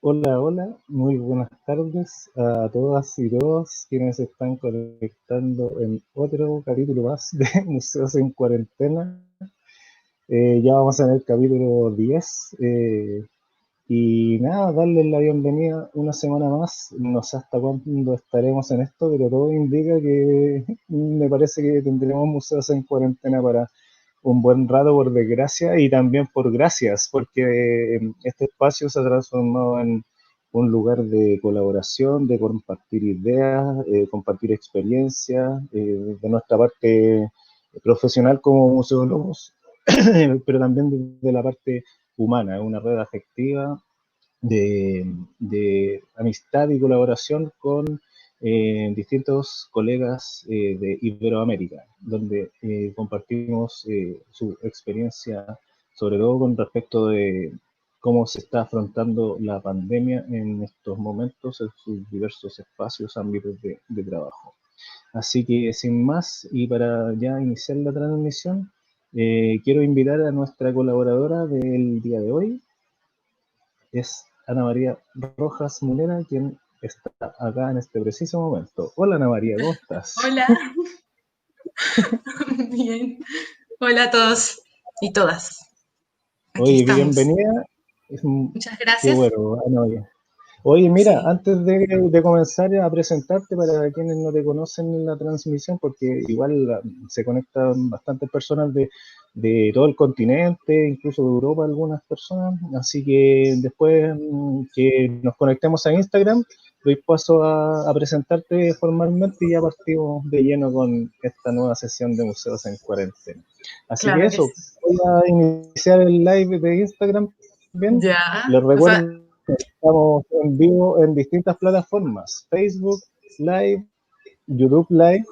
Hola, hola, muy buenas tardes a todas y todos quienes se están conectando en otro capítulo más de Museos en Cuarentena. Ya vamos en el capítulo 10 y nada, darles la bienvenida una semana más. No sé hasta cuándo estaremos en esto, pero todo indica que me parece que tendremos Museos en Cuarentena para un buen rato, por desgracia, y también por gracias, porque este espacio se ha transformado en un lugar de colaboración, de compartir ideas, compartir experiencias, de nuestra parte profesional como museólogos, pero también de la parte humana, una red afectiva de amistad y colaboración con distintos colegas de Iberoamérica, donde compartimos su experiencia, sobre todo con respecto de cómo se está afrontando la pandemia en estos momentos en sus diversos espacios, ámbitos de trabajo. Así que sin más, y para ya iniciar la transmisión, quiero invitar a nuestra colaboradora del día de hoy, es Ana María Rojas Munera, quien está acá en este preciso momento. Hola Ana María, ¿cómo estás? Hola, bien. Hola a todos y todas. Aquí Oye, estamos. bienvenida. Muchas Qué gracias. bueno, Ana María. Oye, mira, Sí, antes de comenzar a presentarte para quienes no te conocen en la transmisión, porque igual se conectan bastantes personas de todo el continente, incluso de Europa algunas personas, así que después que nos conectemos a Instagram, doy paso a presentarte formalmente y ya partimos de lleno con esta nueva sesión de Museos en Cuarentena. Así que claro que eso, sí. voy a iniciar el live de Instagram también. Ya, Les o sea, recuerdo estamos en vivo en distintas plataformas, Facebook Live, YouTube Live,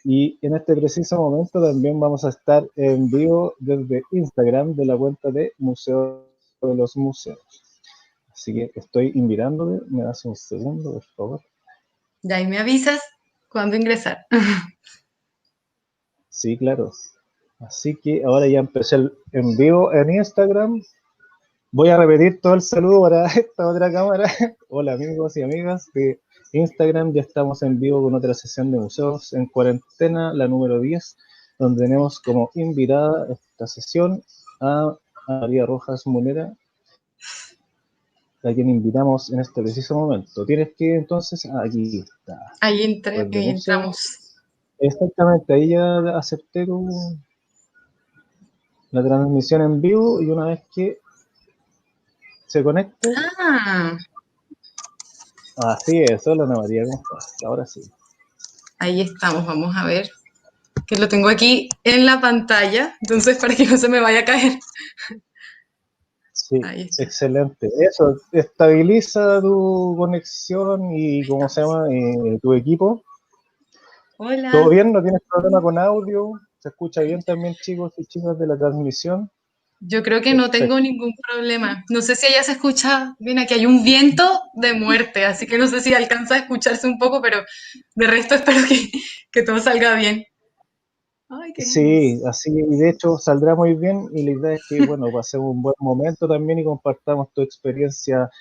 y en este preciso momento también vamos a estar en vivo desde Instagram de la cuenta de Museo de los Museos. Así que estoy invitándote, me das un segundo, por favor. ya ahí me avisas cuándo ingresar. Sí, claro. Así que ahora ya empecé el en vivo en Instagram. Voy a repetir todo el saludo para esta otra cámara. Hola amigos y amigas de Instagram, ya estamos en vivo con otra sesión de Museos en Cuarentena, la número 10, donde tenemos como invitada esta sesión a María Rojas Munera, a quien invitamos en este preciso momento. Tienes que entonces, aquí está, red de Ahí museos. entramos. Exactamente, ahí ya acepté la transmisión en vivo y una vez que se conecte, Ah, así es. Hola Ana María, ¿cómo estás? Ahora sí. ahí estamos. Vamos a ver. Que lo tengo aquí en la pantalla. Entonces, para que no se me vaya a caer. Sí, Ahí está. excelente. Eso, estabiliza tu conexión y, Ahí ¿cómo se estamos. llama? Tu equipo. ¿Todo Hola. bien? ¿No tienes problema con audio? ¿Se escucha bien también, chicos y chicas de la transmisión? Yo creo que no tengo Perfecto. ningún problema. No sé si allá se escucha bien, aquí hay un viento de muerte, así que no sé si alcanza a escucharse un poco, pero de resto espero que todo salga bien. Ay, qué Sí, hermoso. así, y de hecho saldrá muy bien y la idea es que, bueno, pasemos un buen momento también y compartamos tu experiencia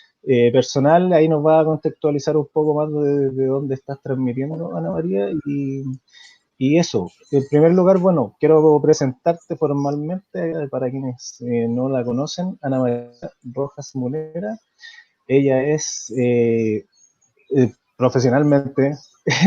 personal. Ahí nos va a contextualizar un poco más de dónde estás transmitiendo, Ana María, y eso, en primer lugar, bueno, quiero presentarte formalmente para quienes no la conocen, Ana María Rojas Munera. Ella es profesionalmente,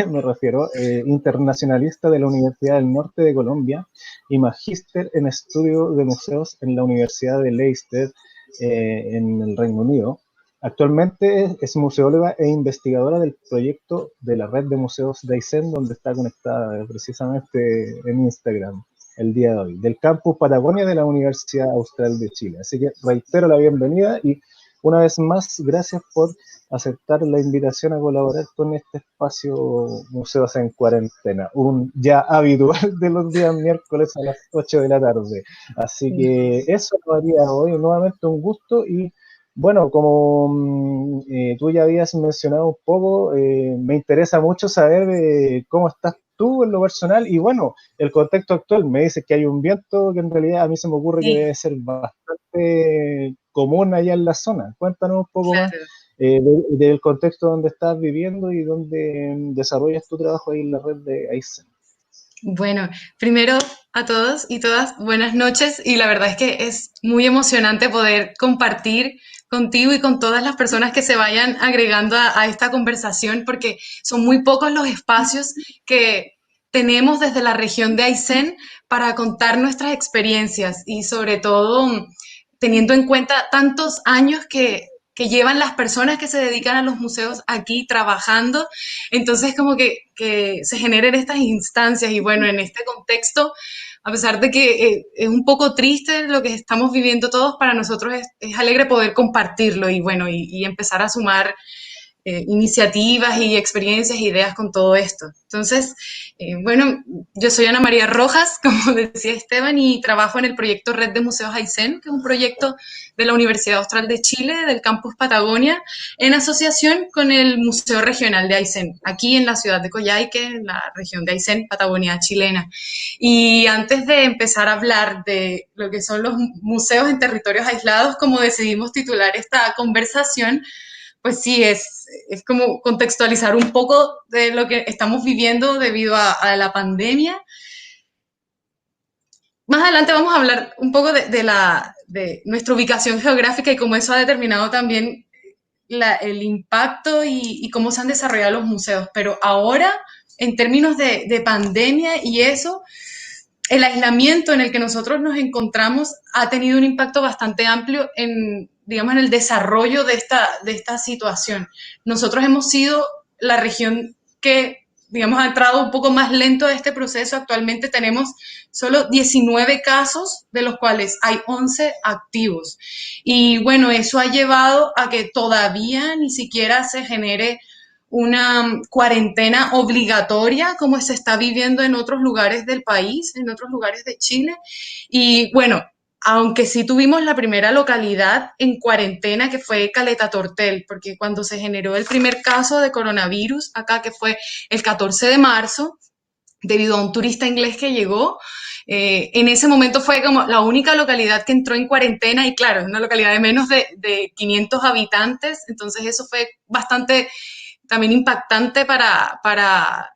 me refiero, internacionalista de la Universidad del Norte de Colombia y magíster en estudio de museos en la Universidad de Leicester en el Reino Unido. Actualmente es museóloga e investigadora del proyecto de la red de museos de Aysén, donde está conectada precisamente en Instagram el día de hoy, del campus Patagonia de la Universidad Austral de Chile. Así que reitero la bienvenida y una vez más, gracias por aceptar la invitación a colaborar con este espacio Museos en Cuarentena, un ya habitual de los días miércoles a las 8 de la tarde. Así que eso lo haría hoy, nuevamente un gusto y bueno, como tú ya habías mencionado un poco, me interesa mucho saber cómo estás tú en lo personal y bueno, el contexto actual. Me dices que hay un viento que en realidad a mí se me ocurre que Sí, debe ser bastante común allá en la zona. Cuéntanos un poco más claro. del contexto donde estás viviendo y donde desarrollas tu trabajo ahí en la red de Aysén. Bueno, primero a todos y todas, buenas noches y la verdad es que es muy emocionante poder compartir contigo y con todas las personas que se vayan agregando a esta conversación porque son muy pocos los espacios que tenemos desde la región de Aysén para contar nuestras experiencias y sobre todo teniendo en cuenta tantos años que llevan las personas que se dedican a los museos aquí trabajando, entonces como que se generen estas instancias y bueno, en este contexto, a pesar de que es un poco triste lo que estamos viviendo todos, para nosotros es alegre poder compartirlo y bueno, y empezar a sumar iniciativas y experiencias e ideas con todo esto. Entonces, bueno, yo soy Ana María Rojas, como decía Esteban, y trabajo en el proyecto Red de Museos Aysén, que es un proyecto de la Universidad Austral de Chile, del campus Patagonia, en asociación con el Museo Regional de Aysén, aquí en la ciudad de Coyhaique, en la región de Aysén, Patagonia chilena. Y antes de empezar a hablar de lo que son los museos en territorios aislados, como decidimos titular esta conversación, pues sí, es como contextualizar un poco de lo que estamos viviendo debido a la pandemia. Más adelante vamos a hablar un poco de nuestra ubicación geográfica y cómo eso ha determinado también el impacto y cómo se han desarrollado los museos. Pero ahora, en términos de pandemia y eso, el aislamiento en el que nosotros nos encontramos ha tenido un impacto bastante amplio en, digamos, en el desarrollo de esta situación. Nosotros hemos sido la región que, digamos, ha entrado un poco más lento a este proceso. Actualmente tenemos solo 19 casos, de los cuales hay 11 activos. Y bueno, eso ha llevado a que todavía ni siquiera se genere una cuarentena obligatoria como se está viviendo en otros lugares del país, en otros lugares de Chile. Y bueno, aunque sí tuvimos la primera localidad en cuarentena, que fue Caleta Tortel, porque cuando se generó el primer caso de coronavirus acá, que fue el 14 de marzo, debido a un turista inglés que llegó, en ese momento fue como la única localidad que entró en cuarentena y claro, es una localidad de menos de 500 habitantes, entonces eso fue bastante también impactante para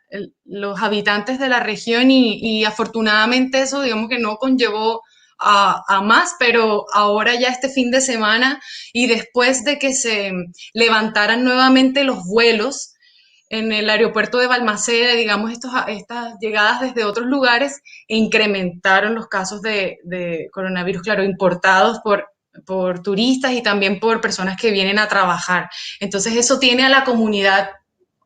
los habitantes de la región y afortunadamente eso, digamos que no conllevó a más, pero ahora ya este fin de semana y después de que se levantaran nuevamente los vuelos en el aeropuerto de Balmaceda, digamos, estas llegadas desde otros lugares, incrementaron los casos de coronavirus, claro, importados por turistas y también por personas que vienen a trabajar. Entonces eso tiene a la comunidad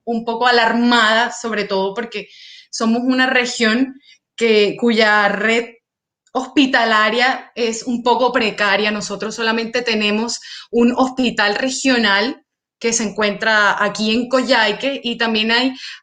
un poco alarmada, sobre todo porque somos una región cuya red hospitalaria es un poco precaria. Nosotros solamente tenemos un hospital regional que se encuentra aquí en Coyhaique y también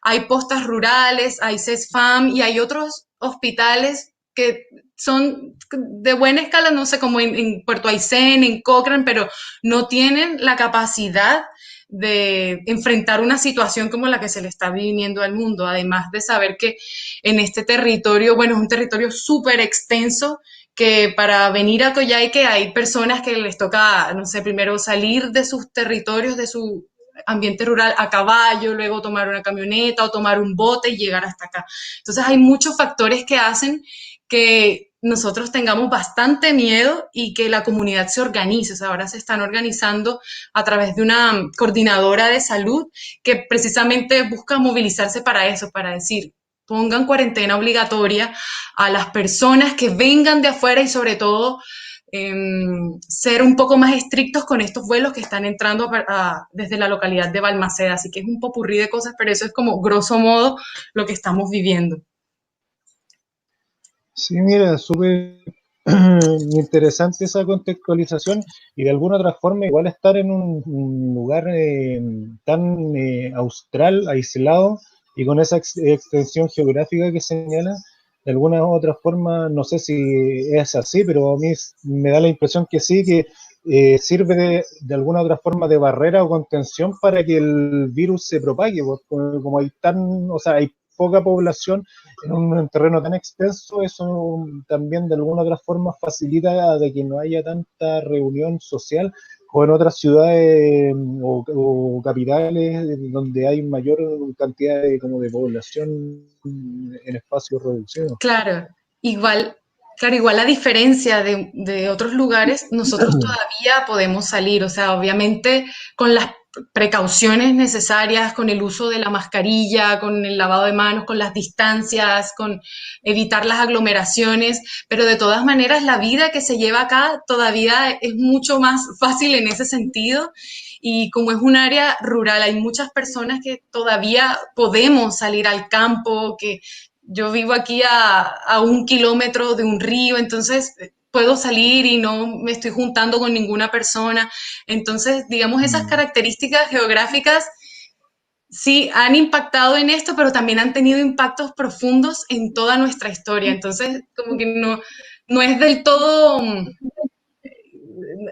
hay postas rurales, hay CESFAM y hay otros hospitales que son de buena escala, no sé, como en Puerto Aysén, en Cochrane, pero no tienen la capacidad de enfrentar una situación como la que se le está viniendo al mundo, además de saber que en este territorio, bueno, es un territorio súper extenso, que para venir a Coyhaique hay personas que les toca, no sé, primero salir de sus territorios, de su ambiente rural a caballo, luego tomar una camioneta o tomar un bote y llegar hasta acá. Entonces hay muchos factores que hacen que nosotros tengamos bastante miedo y que la comunidad se organice. O sea, ahora se están organizando a través de una coordinadora de salud que precisamente busca movilizarse para eso, para decir, pongan cuarentena obligatoria a las personas que vengan de afuera y sobre todo ser un poco más estrictos con estos vuelos que están entrando desde la localidad de Balmaceda. Así que es un popurrí de cosas, pero eso es como grosso modo lo que estamos viviendo. Sí, mira, súper interesante esa contextualización y de alguna otra forma igual estar en un lugar tan austral, aislado y con esa extensión geográfica que señala, de alguna u otra forma, no sé si es así, pero a mí me da la impresión que sí, que sirve de alguna otra forma de barrera o contención para que el virus se propague, porque como hay o sea, hay poca población en un terreno tan extenso, eso también de alguna otra forma facilita de que no haya tanta reunión social o en otras ciudades o capitales donde hay mayor cantidad de, como de población en espacios reducidos. Claro, igual, claro, igual a diferencia de otros lugares, nosotros todavía podemos salir, o sea, obviamente con las precauciones necesarias, con el uso de la mascarilla, con el lavado de manos, con las distancias, con evitar las aglomeraciones, pero de todas maneras la vida que se lleva acá todavía es mucho más fácil en ese sentido. Y como es un área rural, hay muchas personas que todavía podemos salir al campo, que yo vivo aquí a 1 kilómetro de un río, entonces puedo salir y no me estoy juntando con ninguna persona. Entonces, digamos, esas Mm, características geográficas sí han impactado en esto, pero también han tenido impactos profundos en toda nuestra historia. Entonces, como que no es del todo,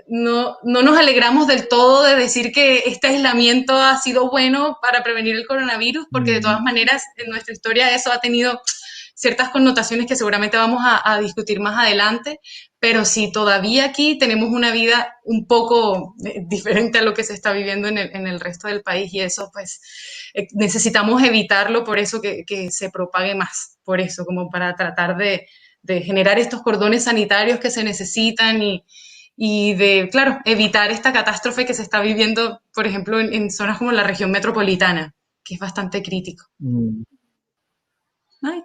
no nos alegramos del todo de decir que este aislamiento ha sido bueno para prevenir el coronavirus, porque de todas mm, maneras en nuestra historia eso ha tenido ciertas connotaciones que seguramente vamos a discutir más adelante, pero sí, todavía aquí tenemos una vida un poco diferente a lo que se está viviendo en el resto del país y eso pues necesitamos evitarlo, por eso que se propague más, por eso, como para tratar de generar estos cordones sanitarios que se necesitan y de, claro, evitar esta catástrofe que se está viviendo, por ejemplo, en zonas como la región metropolitana, que es bastante crítico. mm. Ay.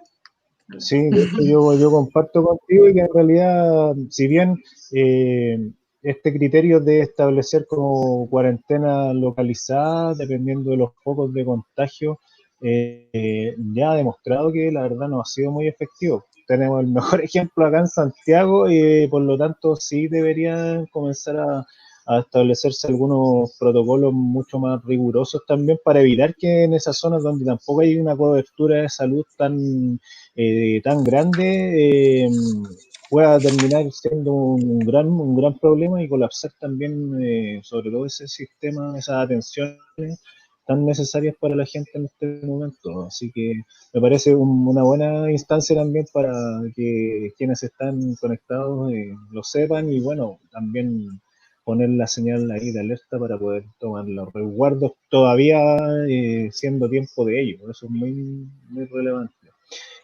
Sí, de hecho yo comparto contigo y que en realidad, si bien eh, este criterio de establecer como cuarentena localizada, dependiendo de los focos de contagio, ya ha demostrado que la verdad no ha sido muy efectivo. Tenemos el mejor ejemplo acá en Santiago y por lo tanto sí deberían comenzar a establecerse algunos protocolos mucho más rigurosos también para evitar que en esas zonas donde tampoco hay una cobertura de salud tan grande pueda terminar siendo un gran problema y colapsar también, sobre todo ese sistema, esas atenciones tan necesarias para la gente en este momento. Así que me parece una buena instancia también para que quienes están conectados lo sepan y bueno, también poner la señal ahí de alerta para poder tomar los resguardos todavía siendo tiempo de ello. Eso es muy relevante. Claro.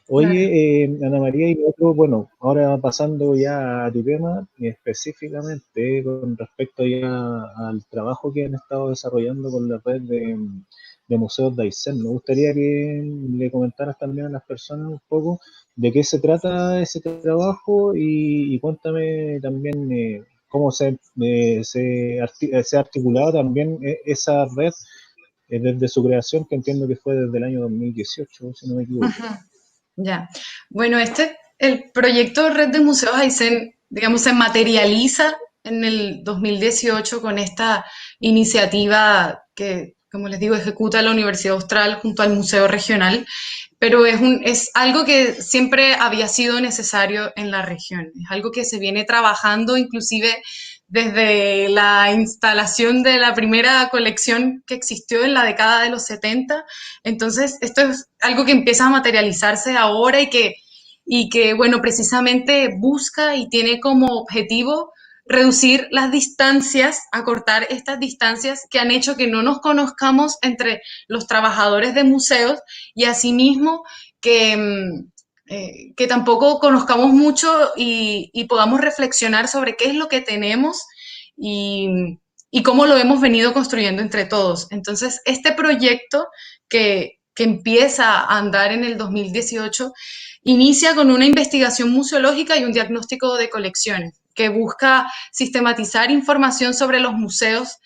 Oye, Ana María, y otro, bueno, ahora pasando ya a tu tema, específicamente con respecto ya al trabajo que han estado desarrollando con la red de museos de Aysén, me gustaría que le comentaras también a las personas un poco de qué se trata ese trabajo y cuéntame también cómo se ha articulado también esa red desde su creación, que entiendo que fue desde el año 2018, si no me equivoco. Ujú. Ya. Bueno, el proyecto Red de Museos Aysén, digamos, se materializa en el 2018 con esta iniciativa que, como les digo, ejecuta la Universidad Austral junto al Museo Regional, pero es algo que siempre había sido necesario en la región, es algo que se viene trabajando inclusive desde la instalación de la primera colección que existió en la década de los 70. Entonces, esto es algo que empieza a materializarse ahora y que bueno, precisamente busca y tiene como objetivo reducir las distancias, acortar estas distancias que han hecho que no nos conozcamos entre los trabajadores de museos y asimismo que tampoco conozcamos mucho y podamos reflexionar sobre qué es lo que tenemos y cómo lo hemos venido construyendo entre todos. Entonces, este proyecto que empieza a andar en el 2018 inicia con una investigación museológica y un diagnóstico de colecciones que busca sistematizar información sobre los museos,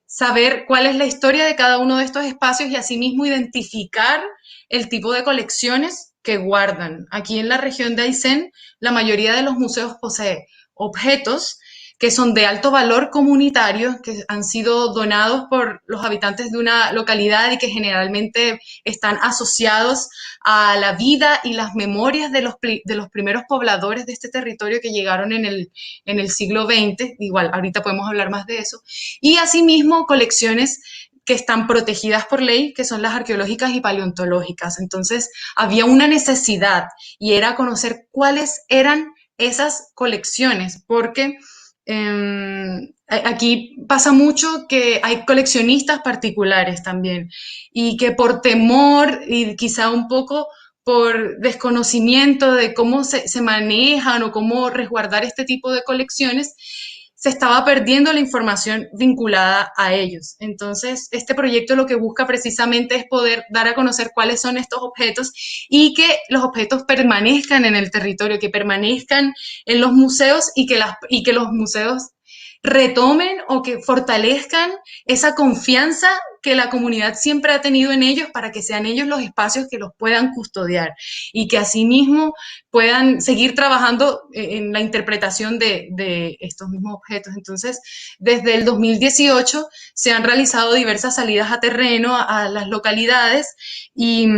saber cuál es la historia de cada uno de estos espacios y asimismo identificar el tipo de colecciones que guardan. Aquí en la región de Aysén, la mayoría de los museos posee objetos que son de alto valor comunitario, que han sido donados por los habitantes de una localidad y que generalmente están asociados a la vida y las memorias de los primeros pobladores de este territorio que llegaron en el siglo XX. Igual, ahorita podemos hablar más de eso. Y asimismo, colecciones que están protegidas por ley, que son las arqueológicas y paleontológicas. Entonces, había una necesidad y era conocer cuáles eran esas colecciones, porque Aquí pasa mucho que hay coleccionistas particulares también y que por temor y quizá un poco por desconocimiento de cómo se manejan o cómo resguardar este tipo de colecciones, se estaba perdiendo la información vinculada a ellos. Entonces, este proyecto lo que busca precisamente es poder dar a conocer cuáles son estos objetos y que los objetos permanezcan en el territorio, que permanezcan en los museos y que los museos retomen o que fortalezcan esa confianza que la comunidad siempre ha tenido en ellos para que sean ellos los espacios que los puedan custodiar y que asimismo puedan seguir trabajando en la interpretación de estos mismos objetos. Entonces, desde el 2018 se han realizado diversas salidas a terreno a las localidades y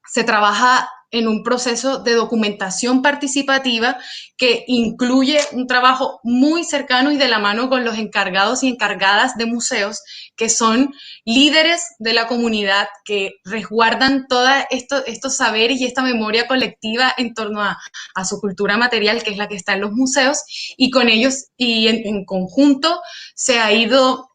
se trabaja en un proceso de documentación participativa que incluye un trabajo muy cercano y de la mano con los encargados y encargadas de museos, que son líderes de la comunidad que resguardan todos estos saberes y esta memoria colectiva en torno a su cultura material, que es la que está en los museos, y con ellos y en conjunto se ha ido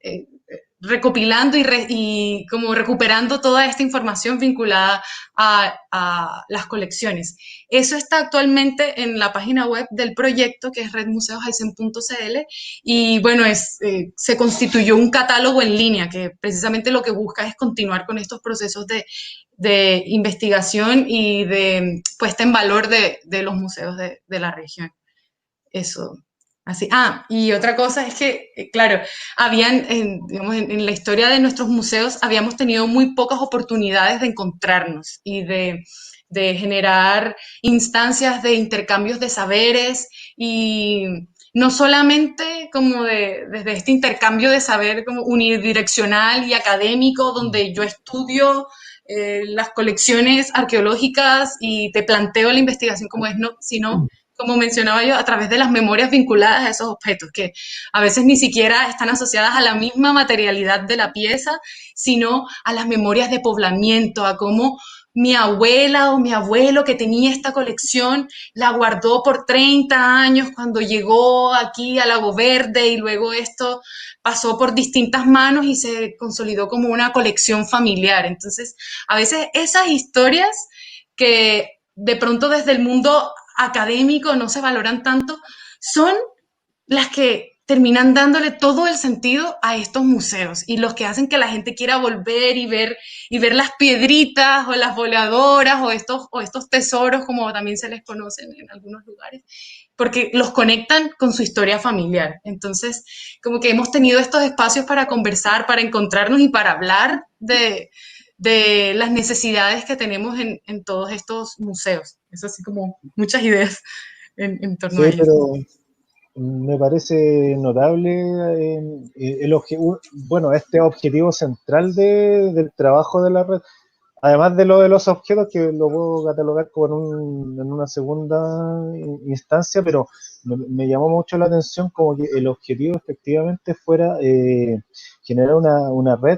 recopilando y como recuperando toda esta información vinculada a las colecciones. Eso está actualmente en la página web del proyecto, que es redmuseosaisen.cl, y bueno, se constituyó un catálogo en línea que precisamente lo que busca es continuar con estos procesos de investigación y de puesta en valor de los museos de la región. Eso. Así. Ah, y otra cosa es que, claro, digamos, en la historia de nuestros museos habíamos tenido muy pocas oportunidades de encontrarnos y de generar instancias de intercambios de saberes y no solamente como desde este intercambio de saber como unidireccional y académico, donde yo estudio las colecciones arqueológicas y te planteo la investigación como es, no, sino como mencionaba yo, a través de las memorias vinculadas a esos objetos, que a veces ni siquiera están asociadas a la misma materialidad de la pieza, sino a las memorias de poblamiento, a cómo mi abuela o mi abuelo que tenía esta colección la guardó por 30 años cuando llegó aquí a Lago Verde y luego esto pasó por distintas manos y se consolidó como una colección familiar. Entonces, a veces esas historias que de pronto desde el mundo académico no se valoran tanto, son las que terminan dándole todo el sentido a estos museos y los que hacen que la gente quiera volver y ver las piedritas o las voladoras o estos tesoros, como también se les conocen en algunos lugares, porque los conectan con su historia familiar. Entonces, como que hemos tenido estos espacios para conversar, para encontrarnos y para hablar de las necesidades que tenemos en todos estos museos. Es así como muchas ideas en torno a Sí, ellos. pero me parece notable bueno, este objetivo central del trabajo de la red, además de lo de los objetos, que lo puedo catalogar como en una segunda instancia, pero me llamó mucho la atención como que el objetivo efectivamente fuera generar una red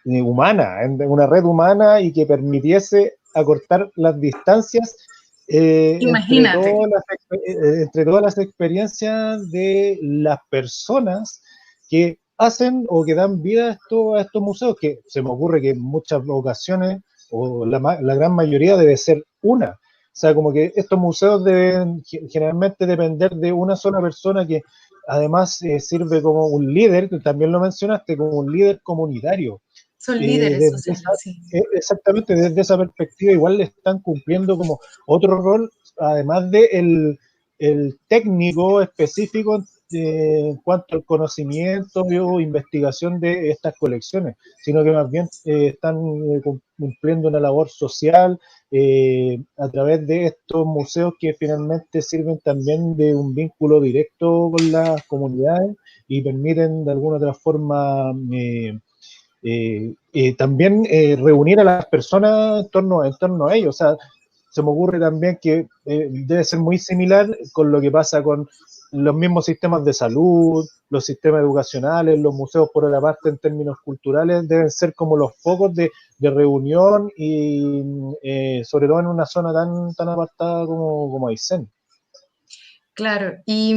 una red humana y que permitiese acortar las distancias Imagínate. entre todas las experiencias de las personas que hacen o que dan vida a estos museos, que se me ocurre que en muchas ocasiones, o la gran mayoría, debe ser una. O sea, como que estos museos deben generalmente depender de una sola persona que además sirve como un líder, que también lo mencionaste, como un líder comunitario. Son líderes Desde sociales, sí. exactamente, desde esa perspectiva igual le están cumpliendo como otro rol, además de el técnico específico en cuanto al conocimiento o investigación de estas colecciones, sino que más bien están cumpliendo una labor social a través de estos museos que finalmente sirven también de un vínculo directo con las comunidades y permiten de alguna otra forma también reunir a las personas en torno a ellos. O sea, se me ocurre también que debe ser muy similar con lo que pasa con los mismos sistemas de salud, los sistemas educacionales, los museos por otra parte en términos culturales deben ser como los focos de reunión y sobre todo en una zona tan apartada como Aysén. Claro, y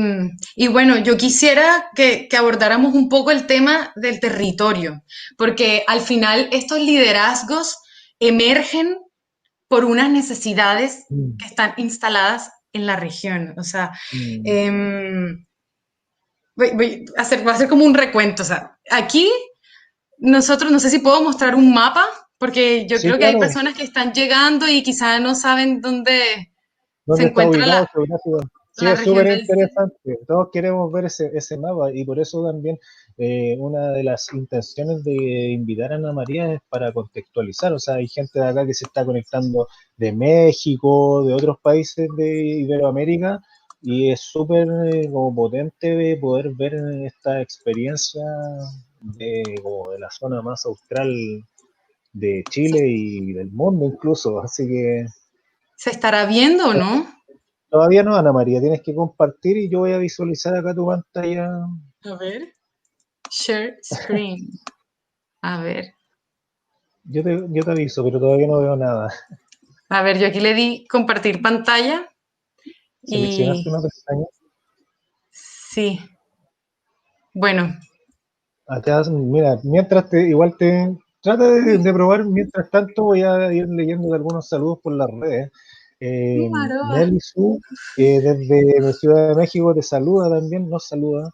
bueno, yo quisiera que abordáramos un poco el tema del territorio, porque al final estos liderazgos emergen por unas necesidades Mm, que están instaladas en la región. O sea, mm. em, voy a hacer como un recuento. O sea, aquí nosotros, no sé si puedo mostrar un mapa, porque yo Sí, creo que hay claro. personas que están llegando y quizá no saben dónde se ¿Dónde está encuentra ubicado geográfico? Sí, la es región súper del sur. interesante. Todos queremos ver ese mapa y por eso también una de las intenciones de invitar a Ana María es para contextualizar. O sea, hay gente de acá que se está conectando de México, de otros países de Iberoamérica y es súper como potente de poder ver esta experiencia como de la zona más austral de ¿Se, Chile y del mundo incluso. Así que se estará viendo o no? todavía no, Ana María, tienes que compartir y yo voy a visualizar acá tu pantalla. A ver. Share screen. A ver. Yo te aviso, pero todavía no veo nada. A ver, yo aquí le di compartir pantalla Seleccionaste y una pestaña. sí. Bueno, Acá, mira, mientras igual trata de probar, mientras tanto voy a ir leyendo algunos saludos por las redes. Maroa. Nelly Su, desde Ciudad de México, te saluda también, nos saluda.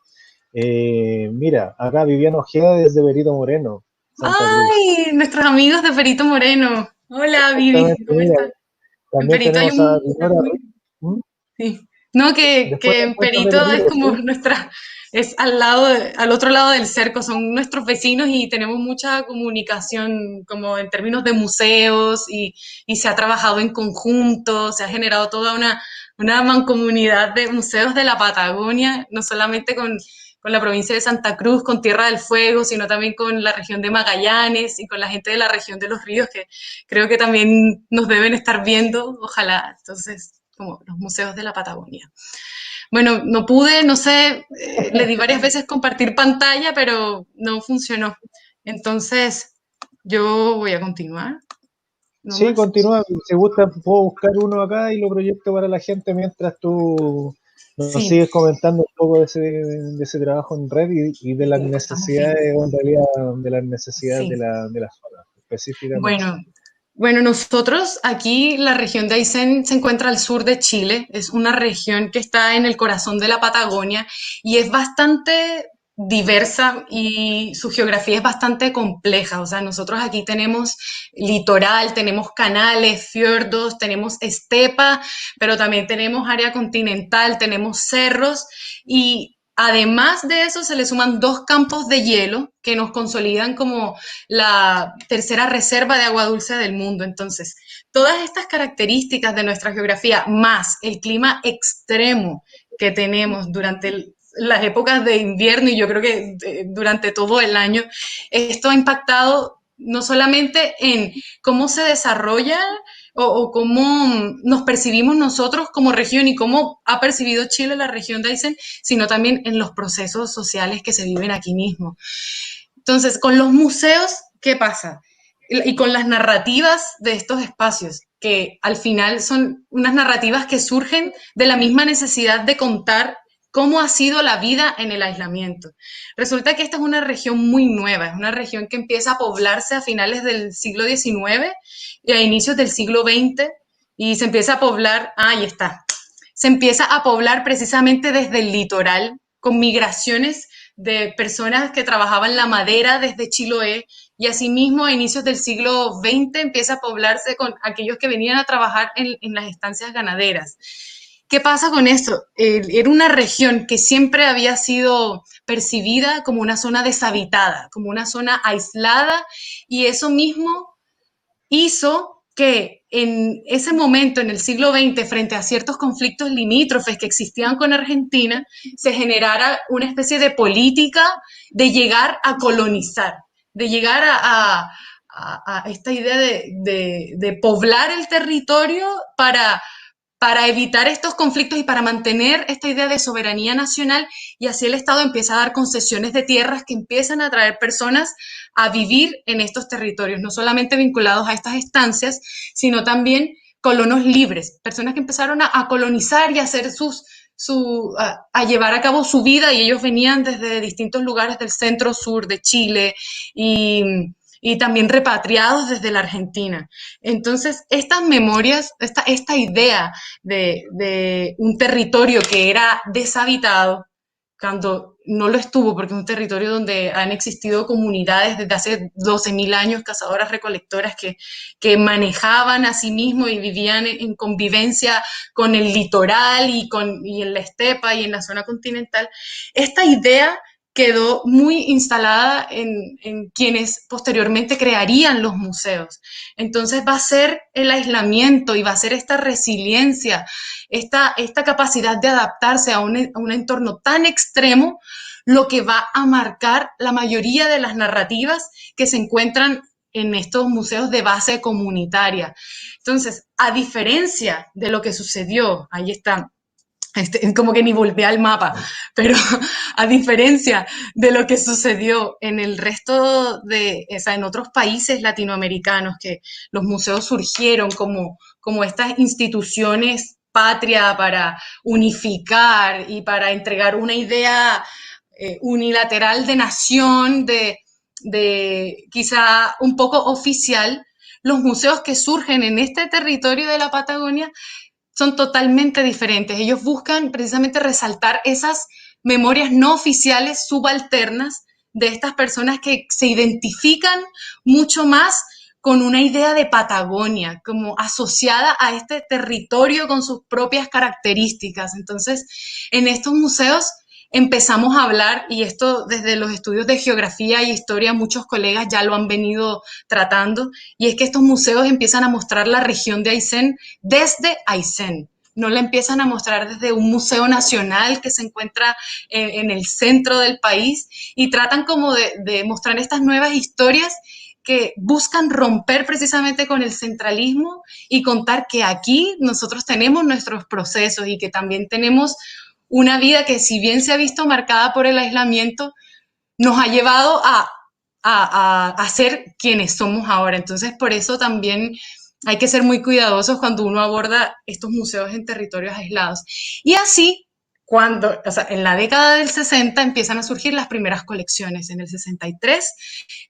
Mira, acá Viviana Ojeda desde Berito Moreno, Santa Cruz. ¡Ay! Nuestros amigos de Perito Moreno. Hola, Vivi, Exactamente, ¿cómo mira, estás? En también Perito hay tenemos a un... Dinora Ruiz. ¿Mm? Sí. No, Después que me en cuentas de Perito es Perito, como ¿sí? nuestra, es al lado, al otro lado del cerco, son nuestros vecinos y tenemos mucha comunicación como en términos de museos y se ha trabajado en conjunto, se ha generado toda una mancomunidad de museos de la Patagonia, no solamente con la provincia de Santa Cruz, con Tierra del Fuego, sino también con la región de Magallanes y con la gente de la región de los ríos, que creo que también nos deben estar viendo, ojalá. Entonces, como los museos de la Patagonia. Bueno, no pude, no sé, le di varias veces compartir pantalla, pero no funcionó. Entonces, yo voy a continuar, no Sí, más. continúa. Si gusta, puedo buscar uno acá y lo proyecto para la gente mientras tú nos Sí, sigues comentando un poco de ese trabajo en red y de y las de lo que estamos viendo. necesidades, o en realidad, de las necesidades Sí. de la zona, específicamente. Bueno, bueno, nosotros aquí, la región de Aysén se encuentra al sur de Chile, es una región que está en el corazón de la Patagonia y es bastante diversa y su geografía es bastante compleja. O sea, nosotros aquí tenemos litoral, tenemos canales, fiordos, tenemos estepa, pero también tenemos área continental, tenemos cerros y además de eso se le suman dos campos de hielo que nos consolidan como la tercera reserva de agua dulce del mundo. Entonces, todas estas características de nuestra geografía, más el clima extremo que tenemos durante las épocas de invierno y yo creo que durante todo el año, esto ha impactado no solamente en cómo se desarrolla o cómo nos percibimos nosotros como región y cómo ha percibido Chile la región de Aysén, sino también en los procesos sociales que se viven aquí mismo. Entonces, con los museos, ¿qué pasa? Y con las narrativas de estos espacios, que al final son unas narrativas que surgen de la misma necesidad de contar cómo ha sido la vida en el aislamiento. Resulta que esta es una región muy nueva, es una región que empieza a poblarse a finales del siglo XIX y a inicios del siglo XX y se empieza a poblar, ahí está, se empieza a poblar precisamente desde el litoral con migraciones de personas que trabajaban la madera desde Chiloé y asimismo a inicios del siglo XX empieza a poblarse con aquellos que venían a trabajar en las estancias ganaderas. ¿Qué pasa con esto? Era una región que siempre había sido percibida como una zona deshabitada, como una zona aislada y eso mismo hizo que en ese momento, en el siglo XX, frente a ciertos conflictos limítrofes que existían con Argentina, se generara una especie de política de llegar a colonizar, de llegar a esta idea de poblar el territorio para evitar estos conflictos y para mantener esta idea de soberanía nacional y así el Estado empieza a dar concesiones de tierras que empiezan a atraer personas a vivir en estos territorios, no solamente vinculados a estas estancias, sino también colonos libres, personas que empezaron a colonizar y a hacer a llevar a cabo su vida, y ellos venían desde distintos lugares del centro sur de Chile y también repatriados desde la Argentina. Entonces, estas memorias, esta idea de un territorio que era deshabitado, cuando no lo estuvo, porque es un territorio donde han existido comunidades desde hace 12.000 años, cazadoras recolectoras que manejaban a sí mismos y vivían en convivencia con el litoral y en la estepa y en la zona continental. Esta idea quedó muy instalada en quienes posteriormente crearían los museos. Entonces va a ser el aislamiento y va a ser esta resiliencia, esta capacidad de adaptarse a un entorno tan extremo, lo que va a marcar la mayoría de las narrativas que se encuentran en estos museos de base comunitaria. Entonces, a diferencia de lo que sucedió, ahí está, como que ni volteé al mapa, pero a diferencia de lo que sucedió en el resto o sea, en otros países latinoamericanos, que los museos surgieron como estas instituciones patria para unificar y para entregar una idea unilateral de nación, de quizá un poco oficial. Los museos que surgen en este territorio de la Patagonia son totalmente diferentes. Ellos buscan precisamente resaltar esas memorias no oficiales subalternas de estas personas que se identifican mucho más con una idea de Patagonia, como asociada a este territorio con sus propias características. Entonces, en estos museos empezamos a hablar, y esto desde los estudios de geografía y historia, muchos colegas ya lo han venido tratando, y es que estos museos empiezan a mostrar la región de Aysén desde Aysén. No la empiezan a mostrar desde un museo nacional que se encuentra en el centro del país, y tratan como de mostrar estas nuevas historias que buscan romper precisamente con el centralismo y contar que aquí nosotros tenemos nuestros procesos y que también tenemos una vida que, si bien se ha visto marcada por el aislamiento, nos ha llevado a ser quienes somos ahora. Entonces, por eso también hay que ser muy cuidadosos cuando uno aborda estos museos en territorios aislados. Y así, o sea, en la década del 60 empiezan a surgir las primeras colecciones. En el 63,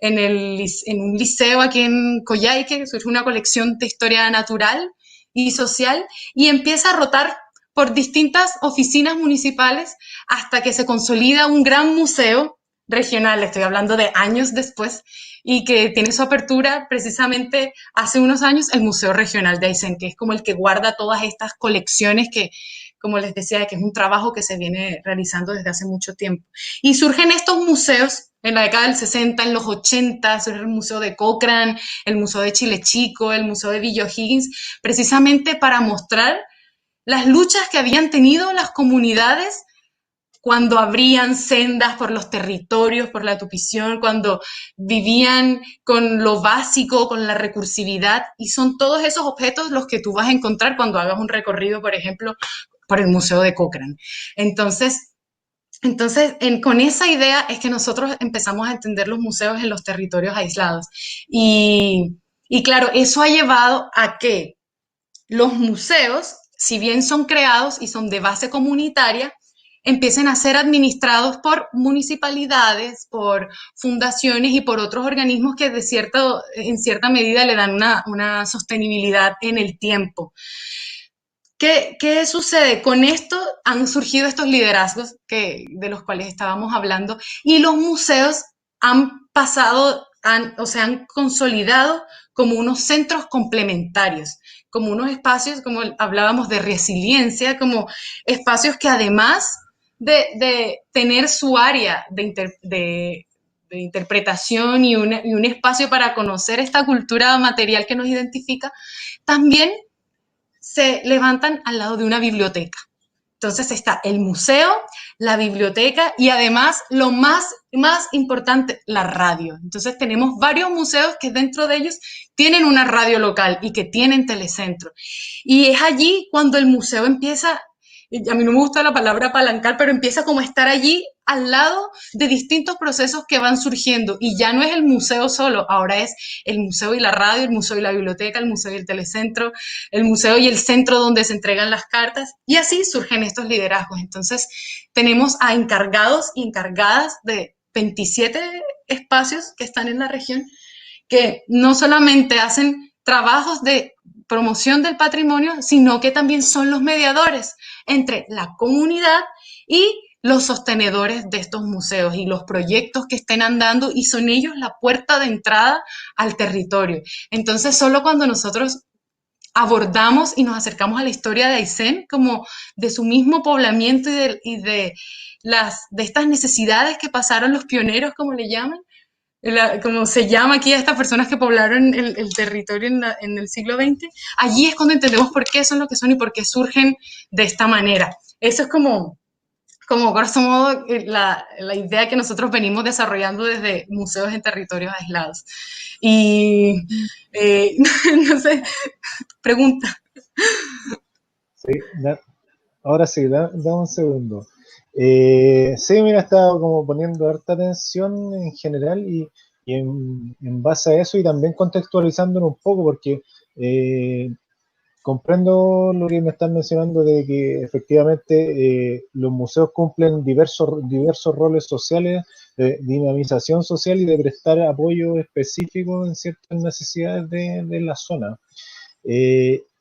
en un liceo aquí en Coyhaique, surge una colección de historia natural y social, y empieza a rotar por distintas oficinas municipales hasta que se consolida un gran museo regional, estoy hablando de años después, y que tiene su apertura precisamente hace unos años, el Museo Regional de Aysén, que es como el que guarda todas estas colecciones que, como les decía, que es un trabajo que se viene realizando desde hace mucho tiempo. Y surgen estos museos en la década del 60, en los 80, surge el Museo de Cochrane, el Museo de Chile Chico, el Museo de Villa O'Higgins, precisamente para mostrar las luchas que habían tenido las comunidades cuando abrían sendas por los territorios, por la tupición, cuando vivían con lo básico, con la recursividad, y son todos esos objetos los que tú vas a encontrar cuando hagas un recorrido, por ejemplo, por el Museo de Cochrane. Entonces con esa idea es que nosotros empezamos a entender los museos en los territorios aislados. Y claro, eso ha llevado a que los museos, si bien son creados y son de base comunitaria, empiecen a ser administrados por municipalidades, por fundaciones y por otros organismos que en cierta medida le dan una sostenibilidad en el tiempo. ¿Qué sucede? Con esto han surgido estos liderazgos de los cuales estábamos hablando, y los museos han pasado, o se han consolidado como unos centros complementarios, como unos espacios, como hablábamos, de resiliencia, como espacios que, además de tener su área de interpretación y un espacio para conocer esta cultura material que nos identifica, también se levantan al lado de una biblioteca. Entonces está el museo, la biblioteca y, además, lo más importante, la radio. Entonces tenemos varios museos que dentro de ellos tienen una radio local y que tienen telecentro. Y es allí cuando el museo empieza, a mí no me gusta la palabra apalancar, pero empieza como a estar allí al lado de distintos procesos que van surgiendo y ya no es el museo solo, ahora es el museo y la radio, el museo y la biblioteca, el museo y el telecentro, el museo y el centro donde se entregan las cartas y así surgen estos liderazgos. Entonces tenemos a encargados y encargadas de 27 espacios que están en la región que no solamente hacen trabajos de promoción del patrimonio, sino que también son los mediadores entre la comunidad y los sostenedores de estos museos y los proyectos que estén andando y son ellos la puerta de entrada al territorio. Entonces, solo cuando nosotros abordamos y nos acercamos a la historia de Aysén como de su mismo poblamiento de estas necesidades que pasaron los pioneros, como le llaman, como se llama aquí a estas personas que poblaron el territorio en el siglo XX, allí es cuando entendemos por qué son lo que son y por qué surgen de esta manera. Eso es como grosso modo, la idea que nosotros venimos desarrollando desde museos en territorios aislados. Y no sé, pregunta. Sí, ahora sí, da un segundo. Sí, mira, estaba como poniendo harta atención en general y en base a eso y también contextualizándolo un poco porque comprendo lo que me están mencionando de que efectivamente los museos cumplen diversos roles sociales de dinamización social y de prestar apoyo específico en ciertas necesidades de la zona.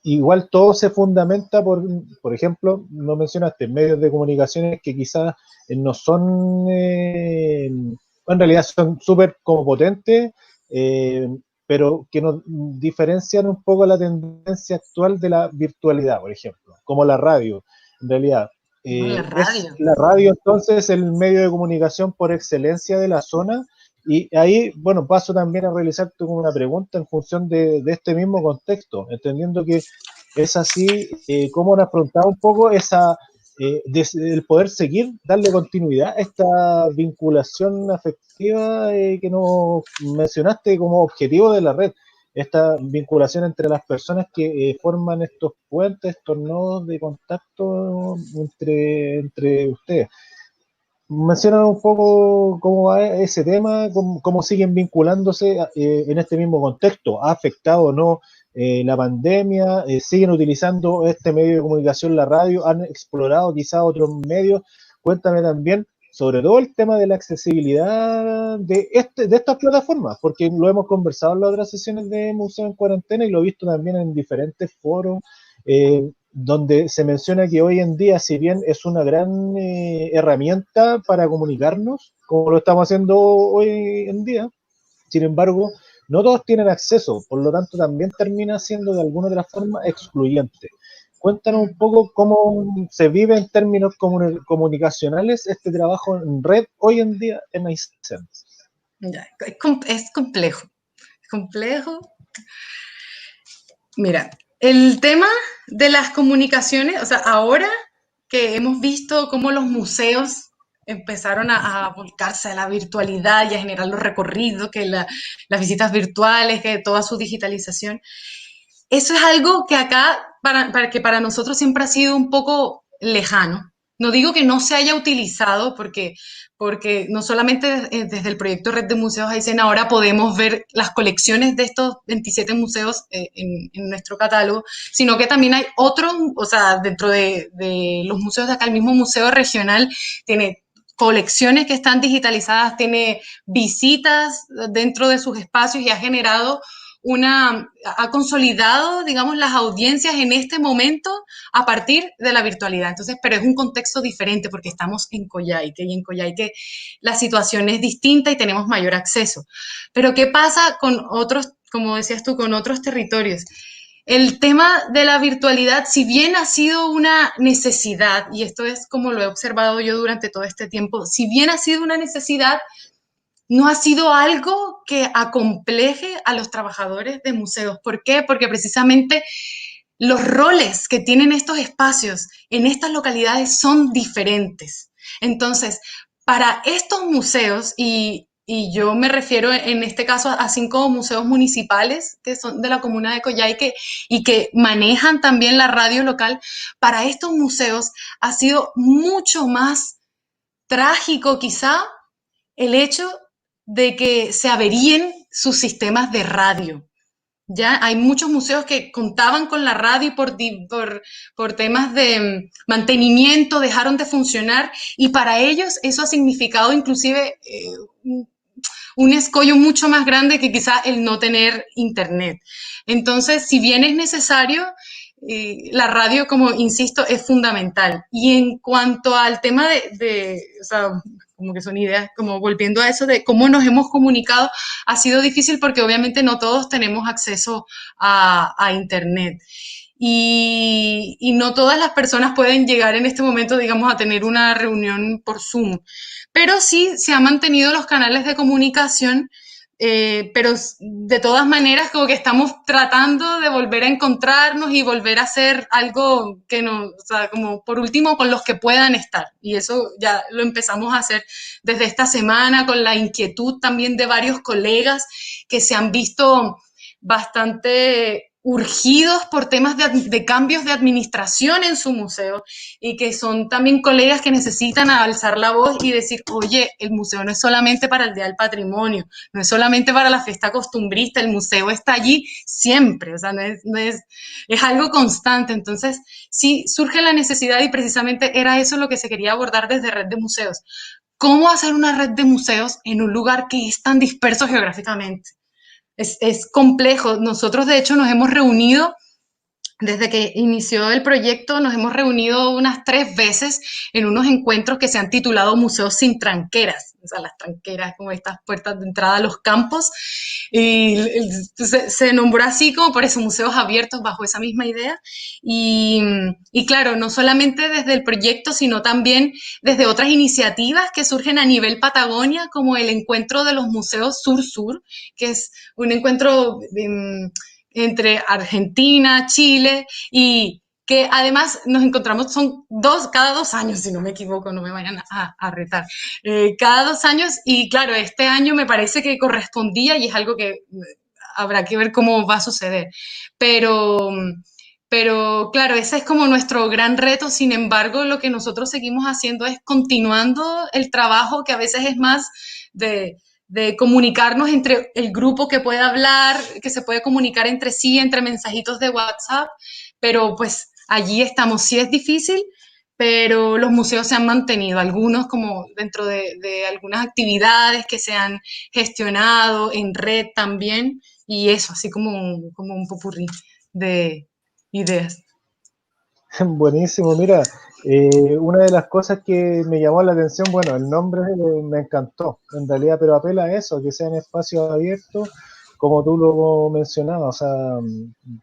Igual todo se fundamenta por ejemplo, no mencionaste, medios de comunicaciones que quizás no son, en realidad son súper como potentes, eh, pero que nos diferencian un poco la tendencia actual de la virtualidad, por ejemplo, como la radio, en realidad. La Es radio. la radio entonces el medio de comunicación por excelencia de la zona y ahí, bueno, paso también a realizarte como una pregunta en función de este mismo contexto, entendiendo que es así, cómo han afrontado un poco el poder seguir, darle continuidad a esta vinculación afectiva que nos mencionaste como objetivo de la red, esta vinculación entre las personas que forman estos puentes, estos nodos de contacto entre ustedes. Mencionan un poco cómo va ese tema, cómo siguen vinculándose en este mismo contexto. ¿Ha afectado o no la pandemia? ¿Siguen utilizando este medio de comunicación, la radio? ¿Han explorado quizás otros medios? Cuéntame también sobre todo el tema de la accesibilidad de estas plataformas, porque lo hemos conversado en las otras sesiones de Museo en Cuarentena y lo he visto también en diferentes foros. Donde se menciona que hoy en día, si bien es una gran herramienta para comunicarnos, como lo estamos haciendo hoy en día, sin embargo, no todos tienen acceso, por lo tanto también termina siendo de alguna otra forma excluyente. Cuéntanos un poco cómo se vive en términos comunicacionales este trabajo en red hoy en día en Aysén. Es complejo. Es complejo. Mira, el tema de las comunicaciones, o sea, ahora que hemos visto cómo los museos empezaron a volcarse a la virtualidad y a generar los recorridos, las visitas virtuales, que toda su digitalización, eso es algo que acá, para nosotros siempre ha sido un poco lejano. No digo que no se haya utilizado, porque no solamente desde el proyecto Red de Museos Aysén ahora podemos ver las colecciones de estos 27 museos en nuestro catálogo, sino que también hay otros, o sea, dentro de los museos de acá, el mismo museo regional tiene colecciones que están digitalizadas, tiene visitas dentro de sus espacios y ha generado ha consolidado, digamos, las audiencias en este momento a partir de la virtualidad. Entonces, pero es un contexto diferente porque estamos en Coyhaique y en Coyhaique la situación es distinta y tenemos mayor acceso. Pero ¿qué pasa con otros, como decías tú, con otros territorios? El tema de la virtualidad, si bien ha sido una necesidad, y esto es como lo he observado yo durante todo este tiempo, si bien ha sido una necesidad, no ha sido algo que acompleje a los trabajadores de museos. ¿Por qué? Porque precisamente los roles que tienen estos espacios en estas localidades son diferentes. Entonces, para estos museos, y yo me refiero en este caso a 5 museos municipales que son de la comuna de Coyhaique y que manejan también la radio local, para estos museos ha sido mucho más trágico quizá el hecho de que se averíen sus sistemas de radio. Ya hay muchos museos que contaban con la radio y por temas de mantenimiento dejaron de funcionar, y para ellos eso ha significado inclusive un escollo mucho más grande que quizá el no tener internet. Entonces, si bien es necesario, la radio, como insisto, es fundamental. Y en cuanto al tema o sea, como que son ideas, como volviendo a eso de cómo nos hemos comunicado, ha sido difícil porque obviamente no todos tenemos acceso a Internet. Y no todas las personas pueden llegar en este momento, digamos, a tener una reunión por Zoom. Pero sí se han mantenido los canales de comunicación, pero de todas maneras como que estamos tratando de volver a encontrarnos y volver a hacer algo que nos, o sea, como por último con los que puedan estar. Y eso ya lo empezamos a hacer desde esta semana con la inquietud también de varios colegas que se han visto bastante urgidos por temas de cambios de administración en su museo, y que son también colegas que necesitan alzar la voz y decir, oye, el museo no es solamente para el Día del Patrimonio, no es solamente para la fiesta costumbrista, el museo está allí siempre, o sea, es algo constante. Entonces, sí, surge la necesidad, y precisamente era eso lo que se quería abordar desde Red de Museos. ¿Cómo hacer una red de museos en un lugar que es tan disperso geográficamente? Es complejo. Nosotros, de hecho, nos hemos reunido desde que inició el proyecto, nos hemos reunido unas 3 veces en unos encuentros que se han titulado Museos sin tranqueras. O sea, las tranqueras como estas puertas de entrada a los campos. Y se nombró así como por eso, museos abiertos bajo esa misma idea. Y claro, no solamente desde el proyecto, sino también desde otras iniciativas que surgen a nivel Patagonia, como el encuentro de los museos Sur-Sur, que es un encuentro entre Argentina, Chile, y que además nos encontramos, son cada 2 años, si no me equivoco, no me vayan a retar, cada 2 años, y claro, este año me parece que correspondía, y es algo que habrá que ver cómo va a suceder, pero, pero claro, ese es como nuestro gran reto. Sin embargo, lo que nosotros seguimos haciendo es continuando el trabajo, que a veces es más de comunicarnos entre el grupo que puede hablar, que se puede comunicar entre sí, entre mensajitos de WhatsApp, pero pues allí estamos. Sí es difícil, pero los museos se han mantenido, algunos como dentro de algunas actividades que se han gestionado en red también, y eso, así como un popurrí de ideas. Buenísimo, mira, una de las cosas que me llamó la atención, bueno, el nombre me encantó, en realidad, pero apela a eso, que sean espacios abiertos, como tú lo mencionabas, o sea,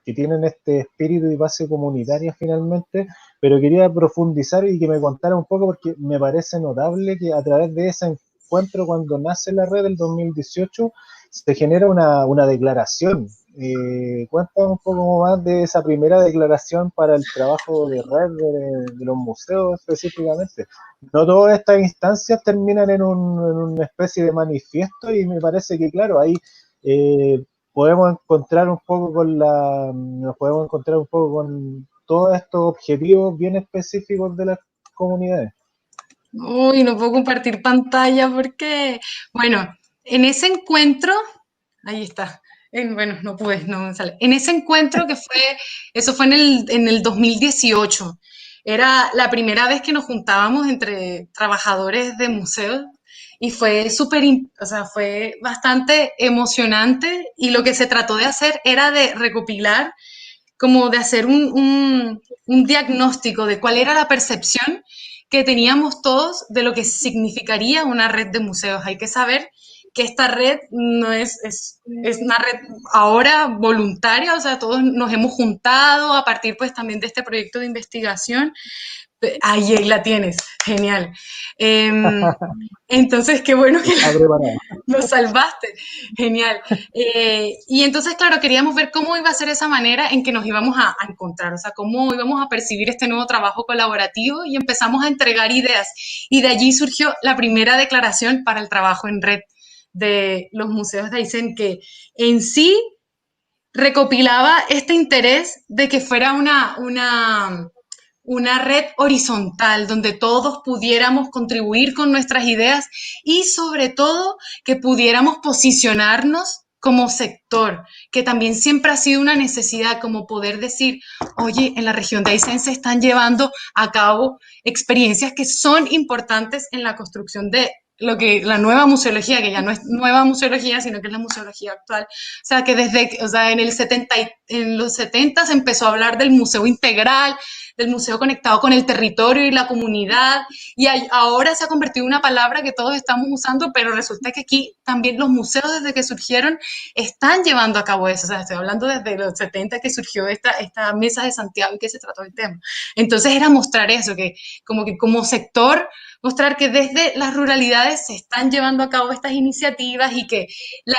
que tienen este espíritu y base comunitaria finalmente, pero quería profundizar y que me contara un poco, porque me parece notable que a través de ese encuentro, cuando nace la red del 2018, se genera una declaración. Cuéntame un poco más de esa primera declaración para el trabajo de red de los museos específicamente. No todas estas instancias terminan en una especie de manifiesto, y me parece que, claro, ahí podemos encontrar un poco nos podemos encontrar un poco con todos estos objetivos bien específicos de las comunidades. Uy, no puedo compartir pantalla porque, bueno, en ese encuentro, ahí está. Bueno, no pude, no me sale. En ese encuentro eso fue en el 2018. Era la primera vez que nos juntábamos entre trabajadores de museos, y fue o sea, fue bastante emocionante, y lo que se trató de hacer era de recopilar, como de hacer un diagnóstico de cuál era la percepción que teníamos todos de lo que significaría una red de museos. Hay que saber que esta red no es una red ahora voluntaria, o sea, todos nos hemos juntado a partir pues también de este proyecto de investigación. Ahí la tienes, genial. Entonces, qué bueno que Está preparado. lo salvaste, genial. Y entonces, claro, queríamos ver cómo iba a ser esa manera en que nos íbamos a encontrar, o sea, cómo íbamos a percibir este nuevo trabajo colaborativo, y empezamos a entregar ideas. Y de allí surgió la primera declaración para el trabajo en red de los museos de Aysén, que en sí recopilaba este interés de que fuera una red horizontal donde todos pudiéramos contribuir con nuestras ideas y sobre todo que pudiéramos posicionarnos como sector, que también siempre ha sido una necesidad, como poder decir, oye, en la región de Aysén se están llevando a cabo experiencias que son importantes en la construcción de lo que la nueva museología, que ya no es nueva museología, sino que es la museología actual. O sea, que desde, o sea, en los 70 se empezó a hablar del museo integral, del museo conectado con el territorio y la comunidad, y ahora se ha convertido en una palabra que todos estamos usando, pero resulta que aquí también los museos desde que surgieron están llevando a cabo eso. O sea, estoy hablando desde los 70 que surgió esta mesa de Santiago y que se trató el tema. Entonces era mostrar eso, que como sector, mostrar que desde las ruralidades se están llevando a cabo estas iniciativas y que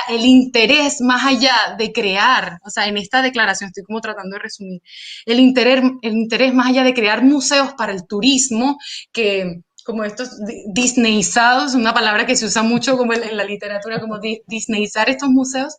el interés más allá de crear, o sea, en esta declaración estoy como tratando de resumir, el interés más allá de crear museos para el turismo, que como estos disneyizados, una palabra que se usa mucho como en la literatura, como disneyizar estos museos,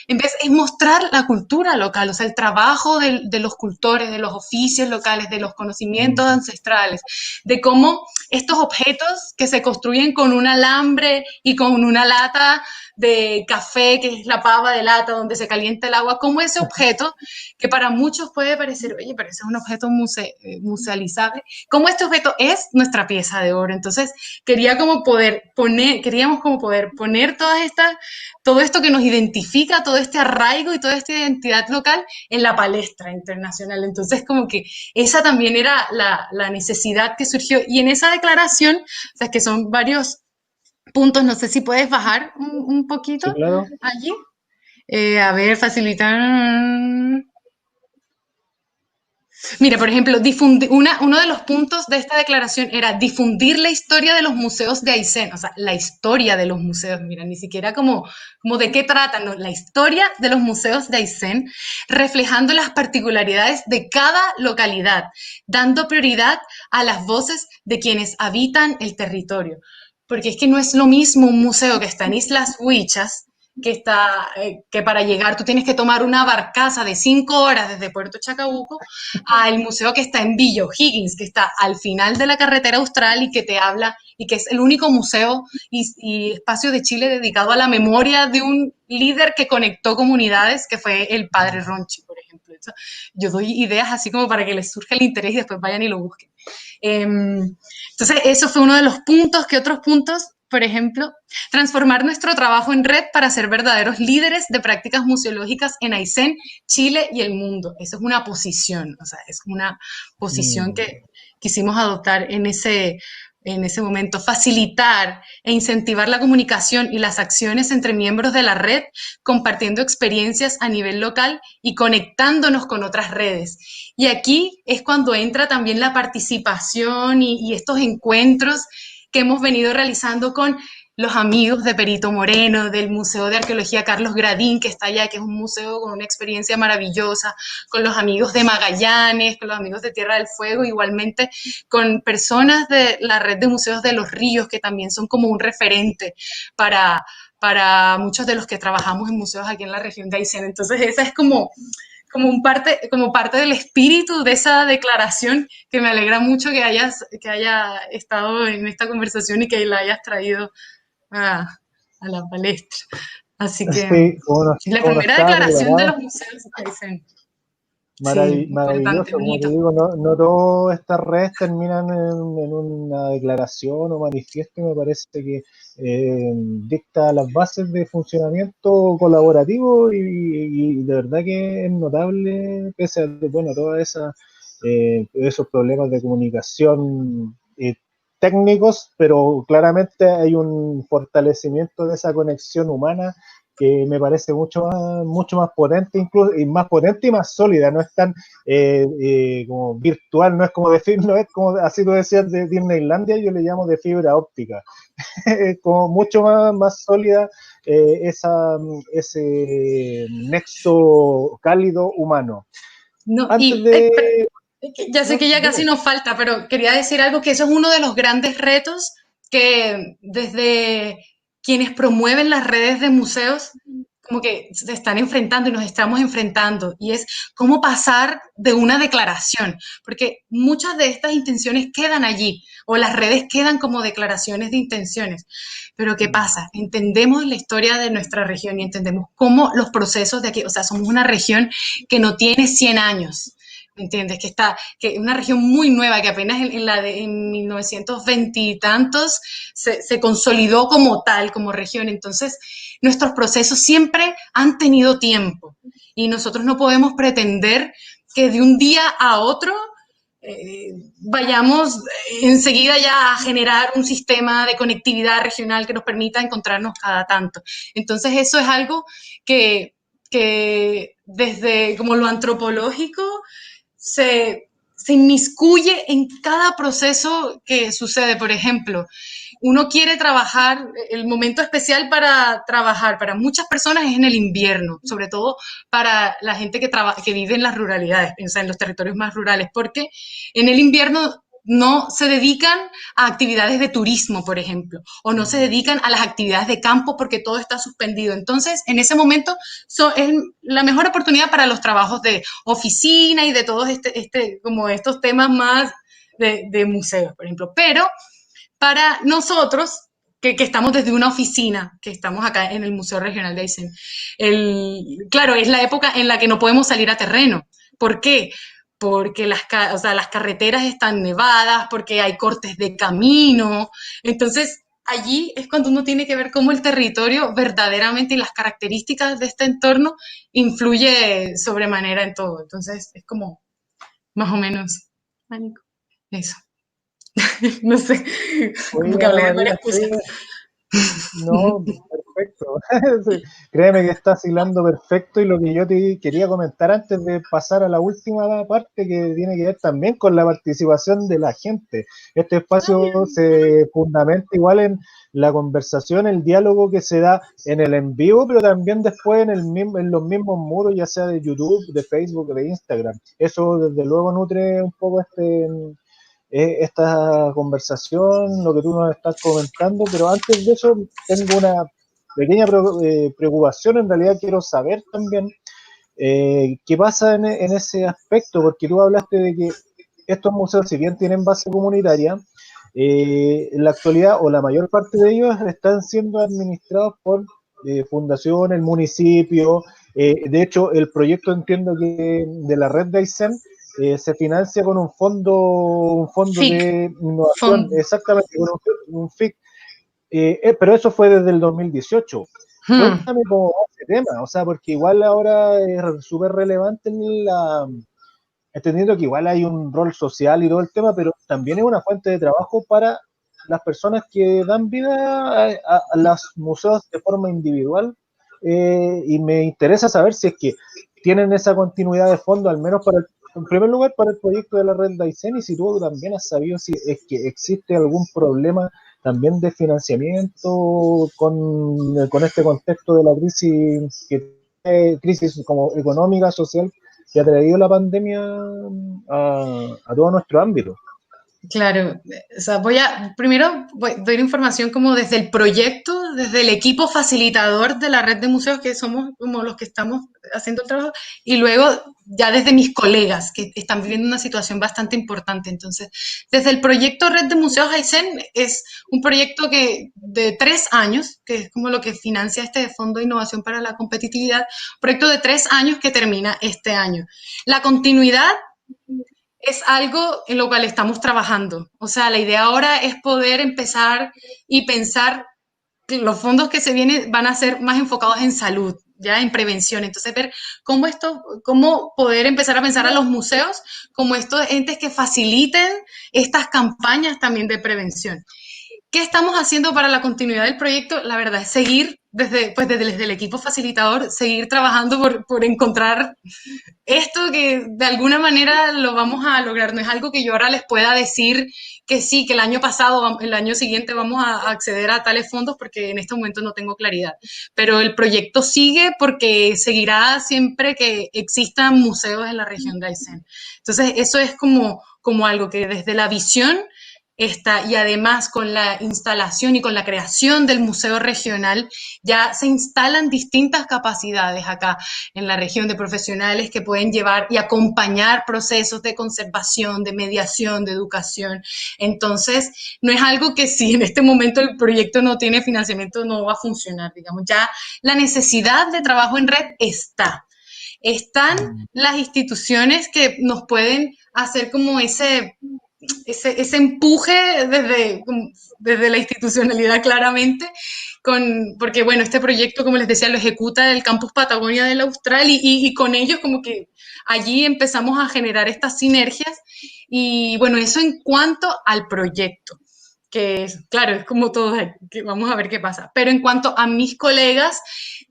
en vez es mostrar la cultura local, o sea, el trabajo de los cultores, de los oficios locales, de los conocimientos ancestrales, de cómo estos objetos que se construyen con un alambre y con una lata de café, que es la pava de lata donde se calienta el agua, como ese objeto, que para muchos puede parecer, oye, pero ese es un objeto musealizable, como este objeto es nuestra pieza de oro. Entonces, queríamos como poder poner todo esto que nos identifica, todo este arraigo y toda esta identidad local en la palestra internacional. Entonces, como que esa también era la necesidad que surgió. Y en esa declaración, o sea, que son varios puntos, no sé si puedes bajar un Sí, poquito claro. allí. A ver, facilitar. Mira, por ejemplo, uno de los puntos de esta declaración era difundir la historia de los museos de Aysén, o sea, la historia de los museos, mira, ni siquiera como de qué tratan, no, la historia de los museos de Aysén, reflejando las particularidades de cada localidad, dando prioridad a las voces de quienes habitan el territorio. Porque es que no es lo mismo un museo que está en Islas Huichas, que para llegar tú tienes que tomar una barcaza de 5 horas desde Puerto Chacabuco al museo que está en Villa O'Higgins, que está al final de la carretera austral y que te habla, y que es el único museo y espacio de Chile dedicado a la memoria de un líder que conectó comunidades, que fue el padre Ronchi, por ejemplo. Yo doy ideas así como para que les surja el interés y después vayan y lo busquen. Entonces, eso fue uno de los puntos. ¿Qué otros puntos? Por ejemplo, transformar nuestro trabajo en red para ser verdaderos líderes de prácticas museológicas en Aysén, Chile y el mundo. Eso es una posición, o sea, es una posición Mm. que quisimos adoptar en ese momento. Facilitar e incentivar la comunicación y las acciones entre miembros de la red, compartiendo experiencias a nivel local y conectándonos con otras redes. Y aquí es cuando entra también la participación y estos encuentros que hemos venido realizando con los amigos de Perito Moreno, del Museo de Arqueología Carlos Gradín, que está allá, que es un museo con una experiencia maravillosa, con los amigos de Magallanes, con los amigos de Tierra del Fuego, igualmente con personas de la red de museos de los ríos, que también son como un referente para muchos de los que trabajamos en museos aquí en la región de Aysén. Entonces, esa es como parte del espíritu de esa declaración, que me alegra mucho que haya estado en esta conversación y que la hayas traído a la palestra. Así que Sí, es la como no primera estaba declaración de preparado. los museos que dicen. Sí, importante, Maravilloso, como te bonito. digo, no todas estas redes terminan en una declaración o manifiesto y me parece que dicta las bases de funcionamiento colaborativo y de verdad que es notable, pese a bueno, todas esos problemas de comunicación técnicos, pero claramente hay un fortalecimiento de esa conexión humana que me parece mucho más potente, incluso y más potente y más sólida, no es tan como virtual, no es como decir, no es como así tú decías de Disneylandia, yo le llamo de fibra óptica, como mucho más sólida ese nexo cálido humano. No, Antes de... ya sé No, que ya casi dime. nos falta, pero quería decir algo, que eso es uno de los grandes retos que desde quienes promueven las redes de museos como que se están enfrentando y nos estamos enfrentando, y es cómo pasar de una declaración, porque muchas de estas intenciones quedan allí, o las redes quedan como declaraciones de intenciones. Pero ¿qué pasa? Entendemos la historia de nuestra región y entendemos cómo los procesos de aquí, o sea, somos una región que no tiene 100 años. ¿Me entiendes? Que es una región muy nueva, que apenas en 1920 y tantos se consolidó como tal, como región. Entonces, nuestros procesos siempre han tenido tiempo y nosotros no podemos pretender que de un día a otro vayamos enseguida ya a generar un sistema de conectividad regional que nos permita encontrarnos cada tanto. Entonces, eso es algo que desde como lo antropológico se inmiscuye en cada proceso que sucede. Por ejemplo, uno quiere trabajar, el momento especial para trabajar para muchas personas es en el invierno, sobre todo para la gente que vive en las ruralidades, o sea, en los territorios más rurales, porque en el invierno no se dedican a actividades de turismo, por ejemplo, o no se dedican a las actividades de campo porque todo está suspendido. Entonces, en ese momento es la mejor oportunidad para los trabajos de oficina y de todos como estos temas más de museos, por ejemplo. Pero para nosotros, que estamos desde una oficina, que estamos acá en el Museo Regional de Aysén, claro, es la época en la que no podemos salir a terreno. ¿Por qué? Porque o sea, las carreteras están nevadas, porque hay cortes de camino. Entonces, allí es cuando uno tiene que ver cómo el territorio verdaderamente y las características de este entorno influye sobremanera en todo. Entonces, es como más o menos, eso. No sé, como Oye, que Ana hablé de María, varias sí, cosas. no, perfecto. Sí, créeme que estás hilando perfecto y lo que yo te quería comentar antes de pasar a la última parte que tiene que ver también con la participación de la gente. Este espacio se fundamenta igual en la conversación, el diálogo que se da en el en vivo, pero también después en los mismos muros, ya sea de YouTube, de Facebook, de Instagram. Eso desde luego nutre un poco esta conversación, lo que tú nos estás comentando, pero antes de eso tengo una pequeña preocupación, en realidad quiero saber también qué pasa en ese aspecto, porque tú hablaste de que estos museos, si bien tienen base comunitaria, en la actualidad o la mayor parte de ellos están siendo administrados por fundación, el municipio. De hecho, el proyecto entiendo que de la red de Aysén se financia con un fondo FIC, de innovación, FON. exactamente, con un FIC, pero eso fue desde el 2018. Hmm. Cuéntame cómo va ese tema, o sea, porque igual ahora es súper relevante entendiendo que igual hay un rol social y todo el tema, pero también es una fuente de trabajo para las personas que dan vida a los museos de forma individual, y me interesa saber si es que tienen esa continuidad de fondo, al menos en primer lugar para el proyecto de la red de Aysén, y si tú también has sabido si es que existe algún problema también de financiamiento con este contexto de la crisis como económica, social, que ha traído la pandemia a todo nuestro ámbito. Claro, o sea, doy información como desde el proyecto, desde el equipo facilitador de la red de museos, que somos como los que estamos haciendo el trabajo, y luego ya desde mis colegas, que están viviendo una situación bastante importante. Entonces, desde el proyecto Red de Museos Aysén, es un proyecto de 3 años, que es como lo que financia este Fondo de Innovación para la Competitividad, proyecto de 3 años que termina este año. La continuidad es algo en lo cual estamos trabajando. O sea, la idea ahora es poder empezar y pensar que los fondos que se vienen van a ser más enfocados en salud, ya en prevención. Entonces, ver cómo poder empezar a pensar a los museos como estos entes que faciliten estas campañas también de prevención. ¿Qué estamos haciendo para la continuidad del proyecto? La verdad es seguir desde el equipo facilitador, seguir trabajando por encontrar esto que de alguna manera lo vamos a lograr. No es algo que yo ahora les pueda decir que sí, que el año pasado, el año siguiente vamos a acceder a tales fondos, porque en este momento no tengo claridad. Pero el proyecto sigue porque seguirá siempre que existan museos en la región de Aysén. Entonces, eso es como algo que desde la visión y además con la instalación y con la creación del Museo Regional, ya se instalan distintas capacidades acá en la región de profesionales que pueden llevar y acompañar procesos de conservación, de mediación, de educación. Entonces, no es algo que si en este momento el proyecto no tiene financiamiento no va a funcionar, digamos, ya la necesidad de trabajo en red está. Están Mm. las instituciones que nos pueden hacer como ese empuje desde la institucionalidad claramente, porque bueno, este proyecto, como les decía, lo ejecuta el Campus Patagonia del Austral y con ellos como que allí empezamos a generar estas sinergias y bueno, eso en cuanto al proyecto que claro, es como todo, que vamos a ver qué pasa. Pero en cuanto a mis colegas,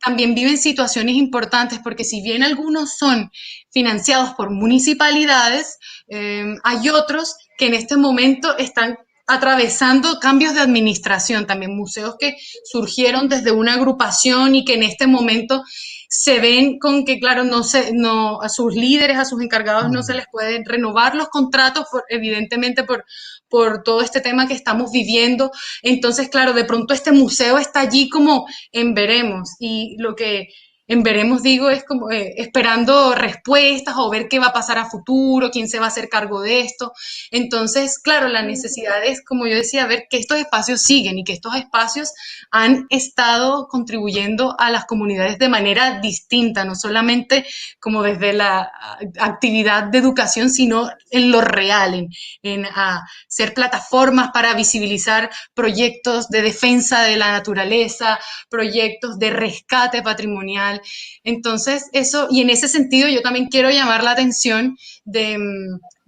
también viven situaciones importantes, porque si bien algunos son financiados por municipalidades, hay otros que en este momento están atravesando cambios de administración, también museos que surgieron desde una agrupación y que en este momento se ven con que, claro, no, a sus líderes, a sus encargados no se Mm. les pueden renovar los contratos, evidentemente por todo este tema que estamos viviendo. Entonces, claro, de pronto este museo está allí como en veremos y lo que en veremos digo es como esperando respuestas o ver qué va a pasar a futuro, quién se va a hacer cargo de esto. Entonces, claro, la necesidad es, como yo decía, ver que estos espacios siguen y que estos espacios han estado contribuyendo a las comunidades de manera distinta, no solamente como desde la actividad de educación, sino en lo real, en ser plataformas para visibilizar proyectos de defensa de la naturaleza, proyectos de rescate patrimonial. Entonces, eso, y en ese sentido yo también quiero llamar la atención de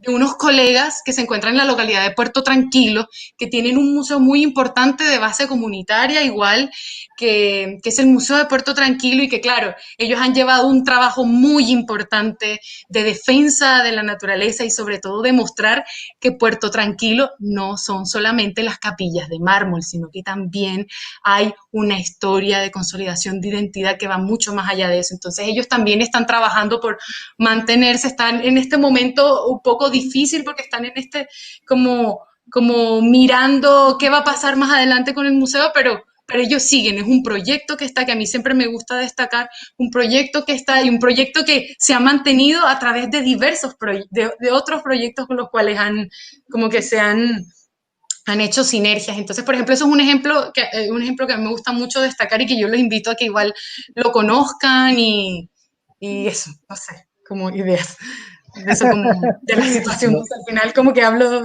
unos colegas que se encuentran en la localidad de Puerto Tranquilo, que tienen un museo muy importante de base comunitaria, igual que es el Museo de Puerto Tranquilo, y que claro, ellos han llevado un trabajo muy importante de defensa de la naturaleza y sobre todo de mostrar que Puerto Tranquilo no son solamente las capillas de mármol, sino que también hay una historia de consolidación de identidad que va mucho más allá de eso. Entonces ellos también están trabajando por mantenerse, están en este momento un poco difícil porque están en como mirando qué va a pasar más adelante con el museo, pero ellos siguen, es un proyecto que está, que a mí siempre me gusta destacar, un proyecto que está y un proyecto que se ha mantenido a través de diversos de otros proyectos con los cuales como que han hecho sinergias. Entonces, por ejemplo, eso es un ejemplo que a mí me gusta mucho destacar y que yo los invito a que igual lo conozcan y eso, no sé, como ideas de eso, como de la situación. No, Entonces, al final como que hablo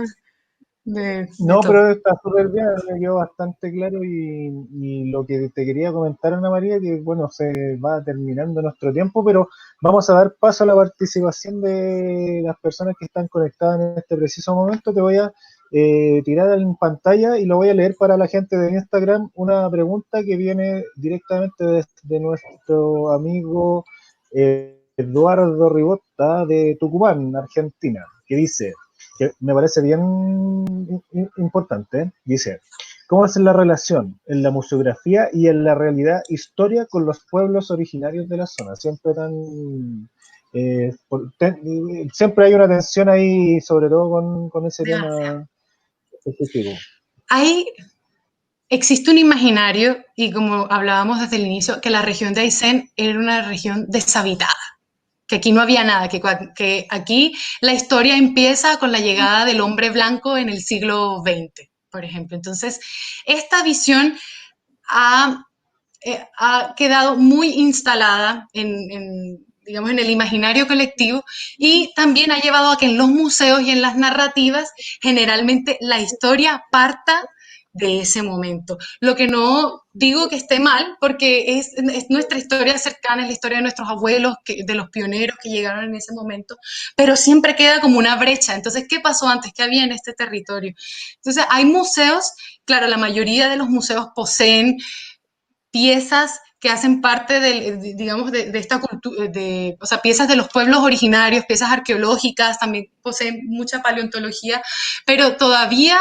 de no, todo. pero está súper bien, me quedó bastante claro y lo que te quería comentar, Ana María, que bueno, se va terminando nuestro tiempo, pero vamos a dar paso a la participación de las personas que están conectadas en este preciso momento. Te voy a tirar en pantalla y lo voy a leer para la gente de Instagram, una pregunta que viene directamente de nuestro amigo Eduardo Ribotta de Tucumán, Argentina, que dice, que me parece bien importante, dice, ¿cómo es la relación en la museografía y en la realidad historia con los pueblos originarios de la zona? Siempre tan... siempre hay una tensión ahí, sobre todo con ese Demasiado. tema específico. Hay, existe un imaginario, y como hablábamos desde el inicio, que la región de Aysén era una región deshabitada, que aquí no había nada, que aquí la historia empieza con la llegada del hombre blanco en el siglo XX, por ejemplo. Entonces, esta visión ha, ha quedado muy instalada digamos, en el imaginario colectivo y también ha llevado a que en los museos y en las narrativas generalmente la historia parta de ese momento. Lo que no digo que esté mal, porque es nuestra historia cercana, es la historia de nuestros abuelos, de los pioneros que llegaron en ese momento, pero siempre queda como una brecha. Entonces, ¿qué pasó antes? ¿Qué había en este territorio? Entonces, hay museos, claro, la mayoría de los museos poseen piezas que hacen parte digamos, de esta cultura, o sea, piezas de los pueblos originarios, piezas arqueológicas, también poseen mucha paleontología, pero todavía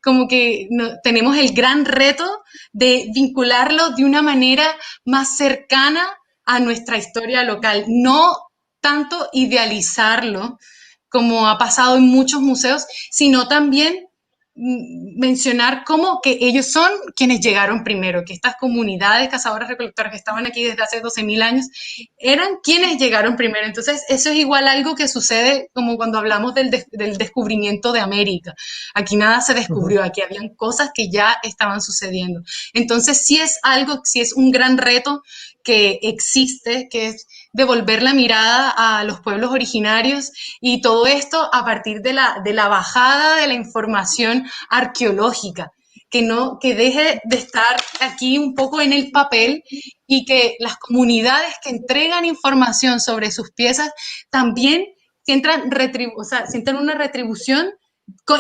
como que no, tenemos el gran reto de vincularlo de una manera más cercana a nuestra historia local, no tanto idealizarlo como ha pasado en muchos museos, sino también mencionar cómo que ellos son quienes llegaron primero, que estas comunidades cazadores recolectores que estaban aquí desde hace 12.000 años eran quienes llegaron primero. Entonces, eso es igual algo que sucede como cuando hablamos del descubrimiento de América. Aquí nada se descubrió, aquí habían cosas que ya estaban sucediendo. Entonces, sí es algo, sí es un gran reto que existe, que es devolver la mirada a los pueblos originarios y todo esto a partir de la bajada de la información arqueológica, que, no, que deje de estar aquí un poco en el papel y que las comunidades que entregan información sobre sus piezas también sientan, o sea, sientan una retribución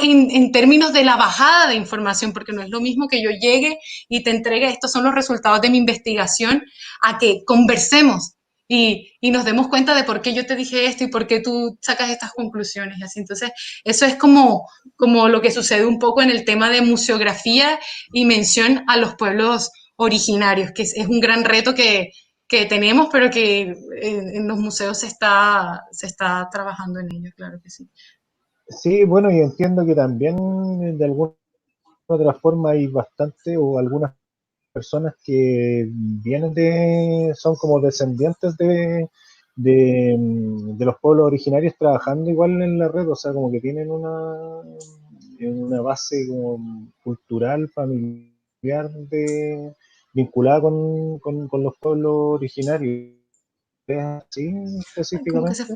en términos de la bajada de información, porque no es lo mismo que yo llegue y te entregue, estos son los resultados de mi investigación, a que conversemos y nos demos cuenta de por qué yo te dije esto y por qué tú sacas estas conclusiones y así. Entonces, eso es como lo que sucede un poco en el tema de museografía y mención a los pueblos originarios, que es un gran reto que tenemos, pero que en los museos se está trabajando en ello, claro que sí. Sí, bueno, y entiendo que también de alguna otra forma hay bastante o algunas personas que vienen son como descendientes de los pueblos originarios trabajando igual en la red, o sea, como que tienen una base como cultural, familiar, vinculada con los pueblos originarios. ¿Es así Ay, como que se específicamente? fue.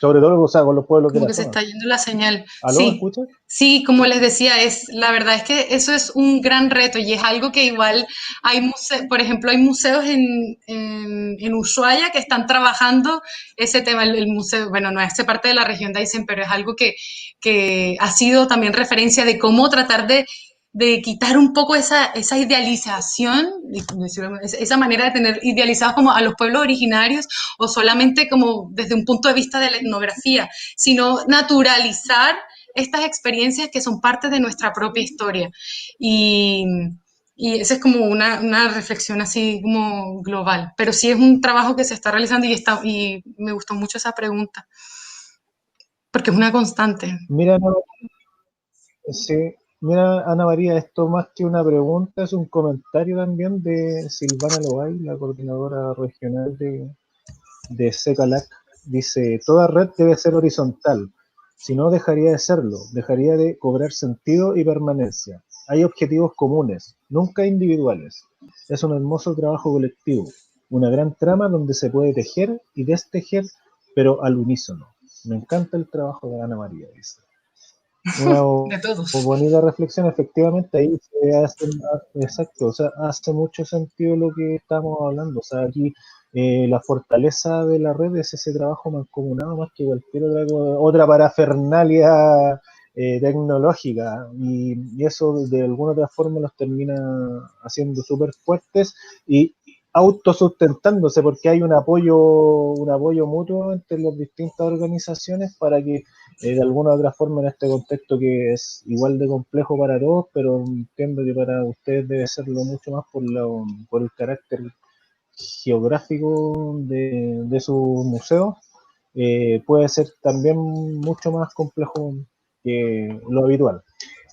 Sobre todo, o sea, con los pueblos de Como la que se zona. está yendo la señal. ¿Aló, Sí, escuchas? sí, como les decía, la verdad es que eso es un gran reto y es algo que igual hay por ejemplo, hay museos en Ushuaia que están trabajando ese tema, el museo, bueno, no es parte de la región de Aysén, pero es algo que ha sido también referencia de cómo tratar de quitar un poco esa idealización, esa manera de tener idealizados como a los pueblos originarios o solamente como desde un punto de vista de la etnografía, sino naturalizar estas experiencias que son parte de nuestra propia historia. Y, y esa es como una reflexión así como global. Pero sí es un trabajo que se está realizando y me gustó mucho esa pregunta, porque es una constante. Mira, no, sí, mira, Ana María, esto más que una pregunta es un comentario también de Silvana Loay, la coordinadora regional de SECALAC. Dice, toda red debe ser horizontal, si no dejaría de serlo, dejaría de cobrar sentido y permanencia. Hay objetivos comunes, nunca individuales. Es un hermoso trabajo colectivo, una gran trama donde se puede tejer y destejer, pero al unísono. Me encanta el trabajo de Ana María, dice. Una De todos. bonita reflexión, efectivamente, ahí se hace, exacto, o sea, hace mucho sentido lo que estamos hablando, o sea, aquí la fortaleza de la red es ese trabajo mancomunado más que cualquier otra parafernalia tecnológica, y eso de alguna otra forma los termina haciendo súper fuertes y autosustentándose porque hay un apoyo mutuo entre las distintas organizaciones para que de alguna u otra forma en este contexto que es igual de complejo para todos, pero entiendo que para ustedes debe serlo mucho más por el carácter geográfico de su museo, puede ser también mucho más complejo que lo habitual.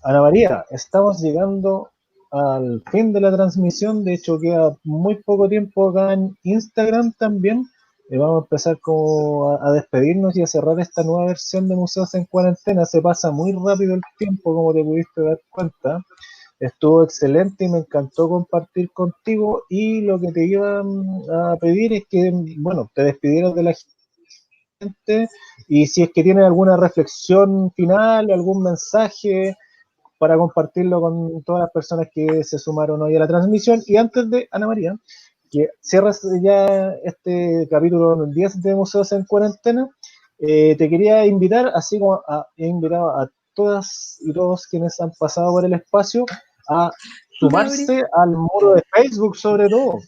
Ana María, estamos llegando al fin de la transmisión, de hecho queda muy poco tiempo acá en Instagram también. Vamos a empezar como a despedirnos y a cerrar esta nueva versión de Museos en Cuarentena. Se pasa muy rápido el tiempo, como te pudiste dar cuenta. Estuvo excelente y me encantó compartir contigo. Y lo que te iba a pedir es que, bueno, te despidieras de la gente y si es que tienes alguna reflexión final, algún mensaje para compartirlo con todas las personas que se sumaron hoy a la transmisión. Y antes de, Ana María, que cierres ya este capítulo 10 de Museos en Cuarentena, te quería invitar, así como he invitado a todas y todos quienes han pasado por el espacio, a Gabriel. sumarse al muro de Facebook sobre todo,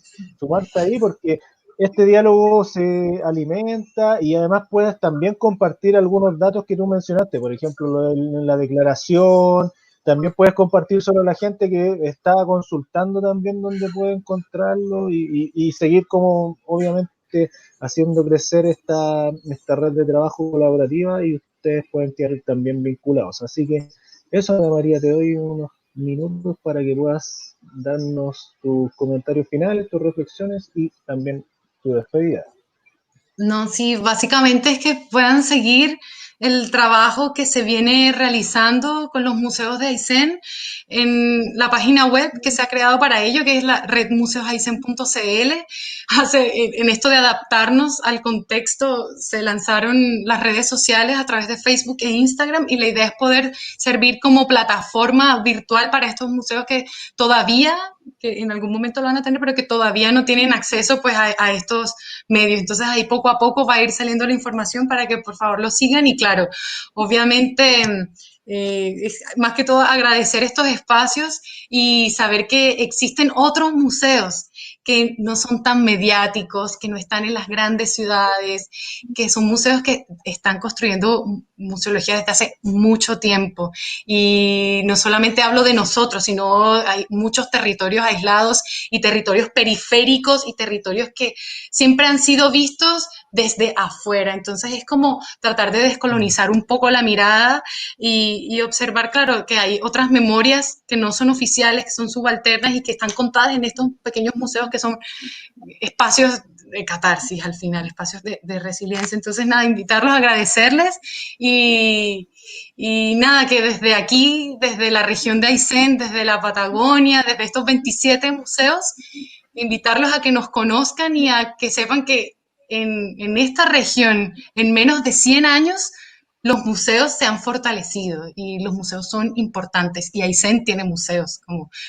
sumarse ahí porque este diálogo se alimenta y además puedes también compartir algunos datos que tú mencionaste, por ejemplo, la declaración, también puedes compartir solo a la gente que está consultando también donde puede encontrarlo y seguir como obviamente haciendo crecer esta red de trabajo colaborativa y ustedes pueden quedar también vinculados. Así que Eso, Ana María, te doy unos minutos para que puedas darnos tus comentarios finales, tus reflexiones y también tu despedida. No, sí, básicamente es que puedan seguir el trabajo que se viene realizando con los museos de Aysén en la página web que se ha creado para ello, que es la redmuseosaysén.cl. En esto de adaptarnos al contexto, se lanzaron las redes sociales a través de Facebook e Instagram y la idea es poder servir como plataforma virtual para estos museos que en algún momento lo van a tener, pero que todavía no tienen acceso pues a estos medios. Entonces ahí poco a poco va a ir saliendo la información para que por favor lo sigan y claro, obviamente es más que todo agradecer estos espacios y saber que existen otros museos que no son tan mediáticos, que no están en las grandes ciudades, que son museos que están construyendo museología desde hace mucho tiempo. Y no solamente hablo de nosotros, sino hay muchos territorios aislados y territorios periféricos y territorios que siempre han sido vistos desde afuera. Entonces es como tratar de descolonizar un poco la mirada y observar, claro, que hay otras memorias que no son oficiales, que son subalternas y que están contadas en estos pequeños museos que son espacios de catarsis al final, espacios de resiliencia. Entonces, nada, invitarlos, agradecerles y nada, que desde aquí, desde la región de Aysén, desde la Patagonia, desde estos 27 museos, invitarlos a que nos conozcan y a que sepan que en esta región, en menos de 100 años, los museos se han fortalecido y los museos son importantes y Aysén tiene museos,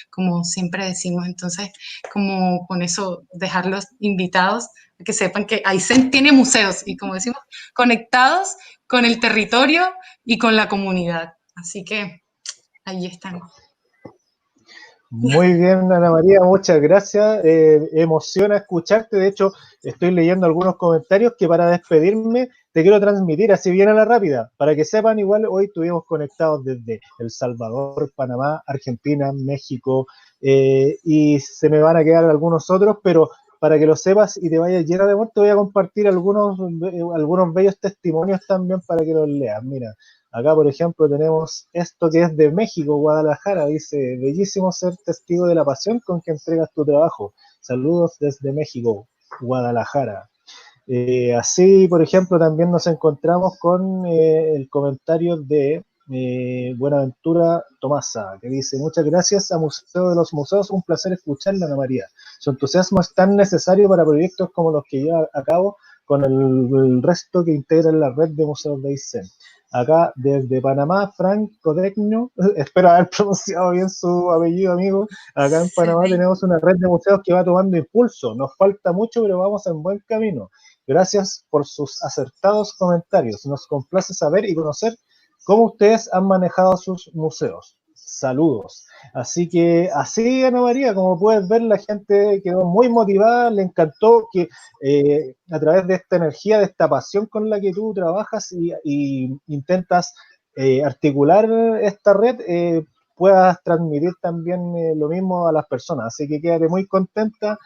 como siempre decimos. Entonces, como con eso dejarlos invitados a que sepan que Aysén tiene museos y como decimos, conectados con el territorio y con la comunidad. Así que ahí están. Muy bien, Ana María, muchas gracias. Emociona escucharte. De hecho, estoy leyendo algunos comentarios que para despedirme te quiero transmitir así bien a la rápida. Para que sepan, igual hoy estuvimos conectados desde El Salvador, Panamá, Argentina, México y se me van a quedar algunos otros, pero para que lo sepas y te vayas llena de amor, te voy a compartir algunos bellos testimonios también para que los leas. Mira. Acá, por ejemplo, tenemos esto que es de México, Guadalajara. Dice, bellísimo ser testigo de la pasión con que entregas tu trabajo. Saludos desde México, Guadalajara. Así, por ejemplo, también nos encontramos con el comentario de Buenaventura Tomasa, que dice, muchas gracias a Museo de los Museos, un placer escucharla, Ana María. Su entusiasmo es tan necesario para proyectos como los que lleva a cabo con el resto que integran la red de museos de Aysén. Acá desde Panamá, Frank Codegno, espero haber pronunciado bien su apellido, amigo. Acá en Panamá tenemos una red de museos que va tomando impulso. Nos falta mucho, pero vamos en buen camino. Gracias por sus acertados comentarios. Nos complace saber y conocer cómo ustedes han manejado sus museos. Saludos. Así que así, Ana María, como puedes ver, la gente quedó muy motivada, le encantó que a través de esta energía, de esta pasión con la que tú trabajas y intentas articular esta red, puedas transmitir también lo mismo a las personas. Así que quédate muy contenta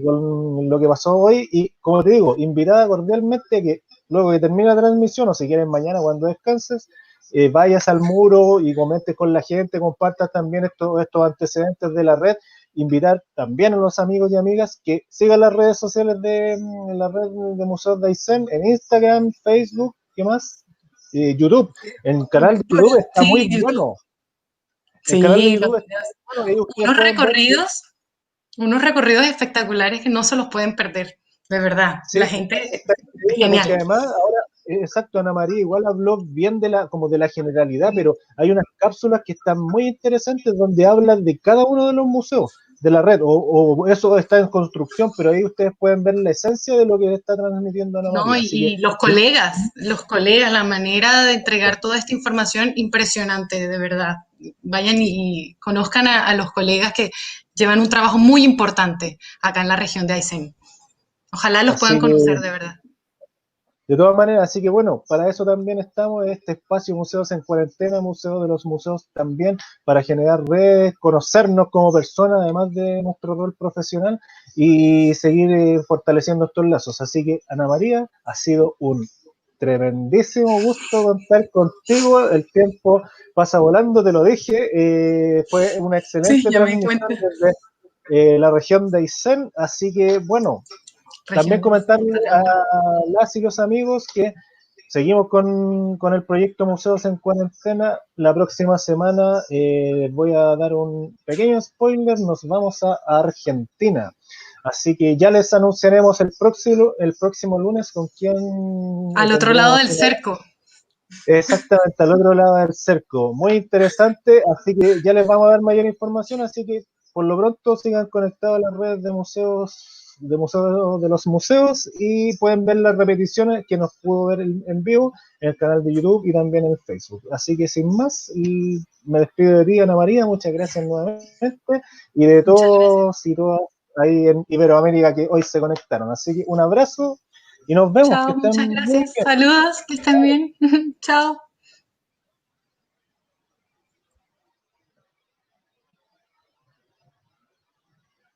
con lo que pasó hoy y, como te digo, invitada cordialmente a que luego que termine la transmisión o si quieres mañana cuando descanses, vayas al muro y comentes con la gente, compartas también estos antecedentes de la red, invitar también a los amigos y amigas que sigan las redes sociales de la red de Museos de Aysén, en Instagram, Facebook, ¿qué más? YouTube. El canal de YouTube está muy Sí, YouTube. bueno. El canal de Sí, YouTube está muy bueno y ahí ustedes unos pueden ver que recorridos, unos recorridos espectaculares que no se los pueden perder, de verdad. La sí, gente, está increíble porque genial. además ahora, exacto, Ana María igual habló bien como de la generalidad, pero hay unas cápsulas que están muy interesantes donde hablan de cada uno de los museos de la red, o eso está en construcción, pero ahí ustedes pueden ver la esencia de lo que está transmitiendo Ana No, María. Así que y los colegas, la manera de entregar toda esta información, impresionante, de verdad. Vayan y conozcan a los colegas que llevan un trabajo muy importante acá en la región de Aysén. Ojalá los puedan así que conocer de verdad. de todas maneras, así que bueno, para eso también estamos en este espacio Museos en Cuarentena, Museo de los Museos también, para generar redes, conocernos como personas, además de nuestro rol profesional, y seguir fortaleciendo estos lazos. Así que, Ana María, ha sido un tremendísimo gusto contar contigo. El tiempo pasa volando, te lo dije. Fue una Sí, excelente ya me di transmisión cuenta. desde la región de Aysén. Así que, bueno, también Región comentarle de a Talagante. las y los amigos que seguimos con el proyecto Museos en Cuarentena. La próxima semana voy a dar un pequeño spoiler, nos vamos a Argentina. Así que ya les anunciaremos el próximo lunes con quién Al otro lado tendremos del una... cerco. Exactamente, al otro lado del cerco. Muy interesante, así que ya les vamos a dar mayor información, así que por lo pronto sigan conectados a las redes de museos de los museos y pueden ver las repeticiones que nos pudo ver en vivo en el canal de YouTube y también en el Facebook. Así que sin más, y me despido de ti, Ana María, muchas gracias nuevamente y de Muchas gracias. todos y todas ahí en Iberoamérica que hoy se conectaron. Así que un abrazo y nos vemos, que Chao, estén muchas muy gracias. bien. Saludos, que estén bien. Chao.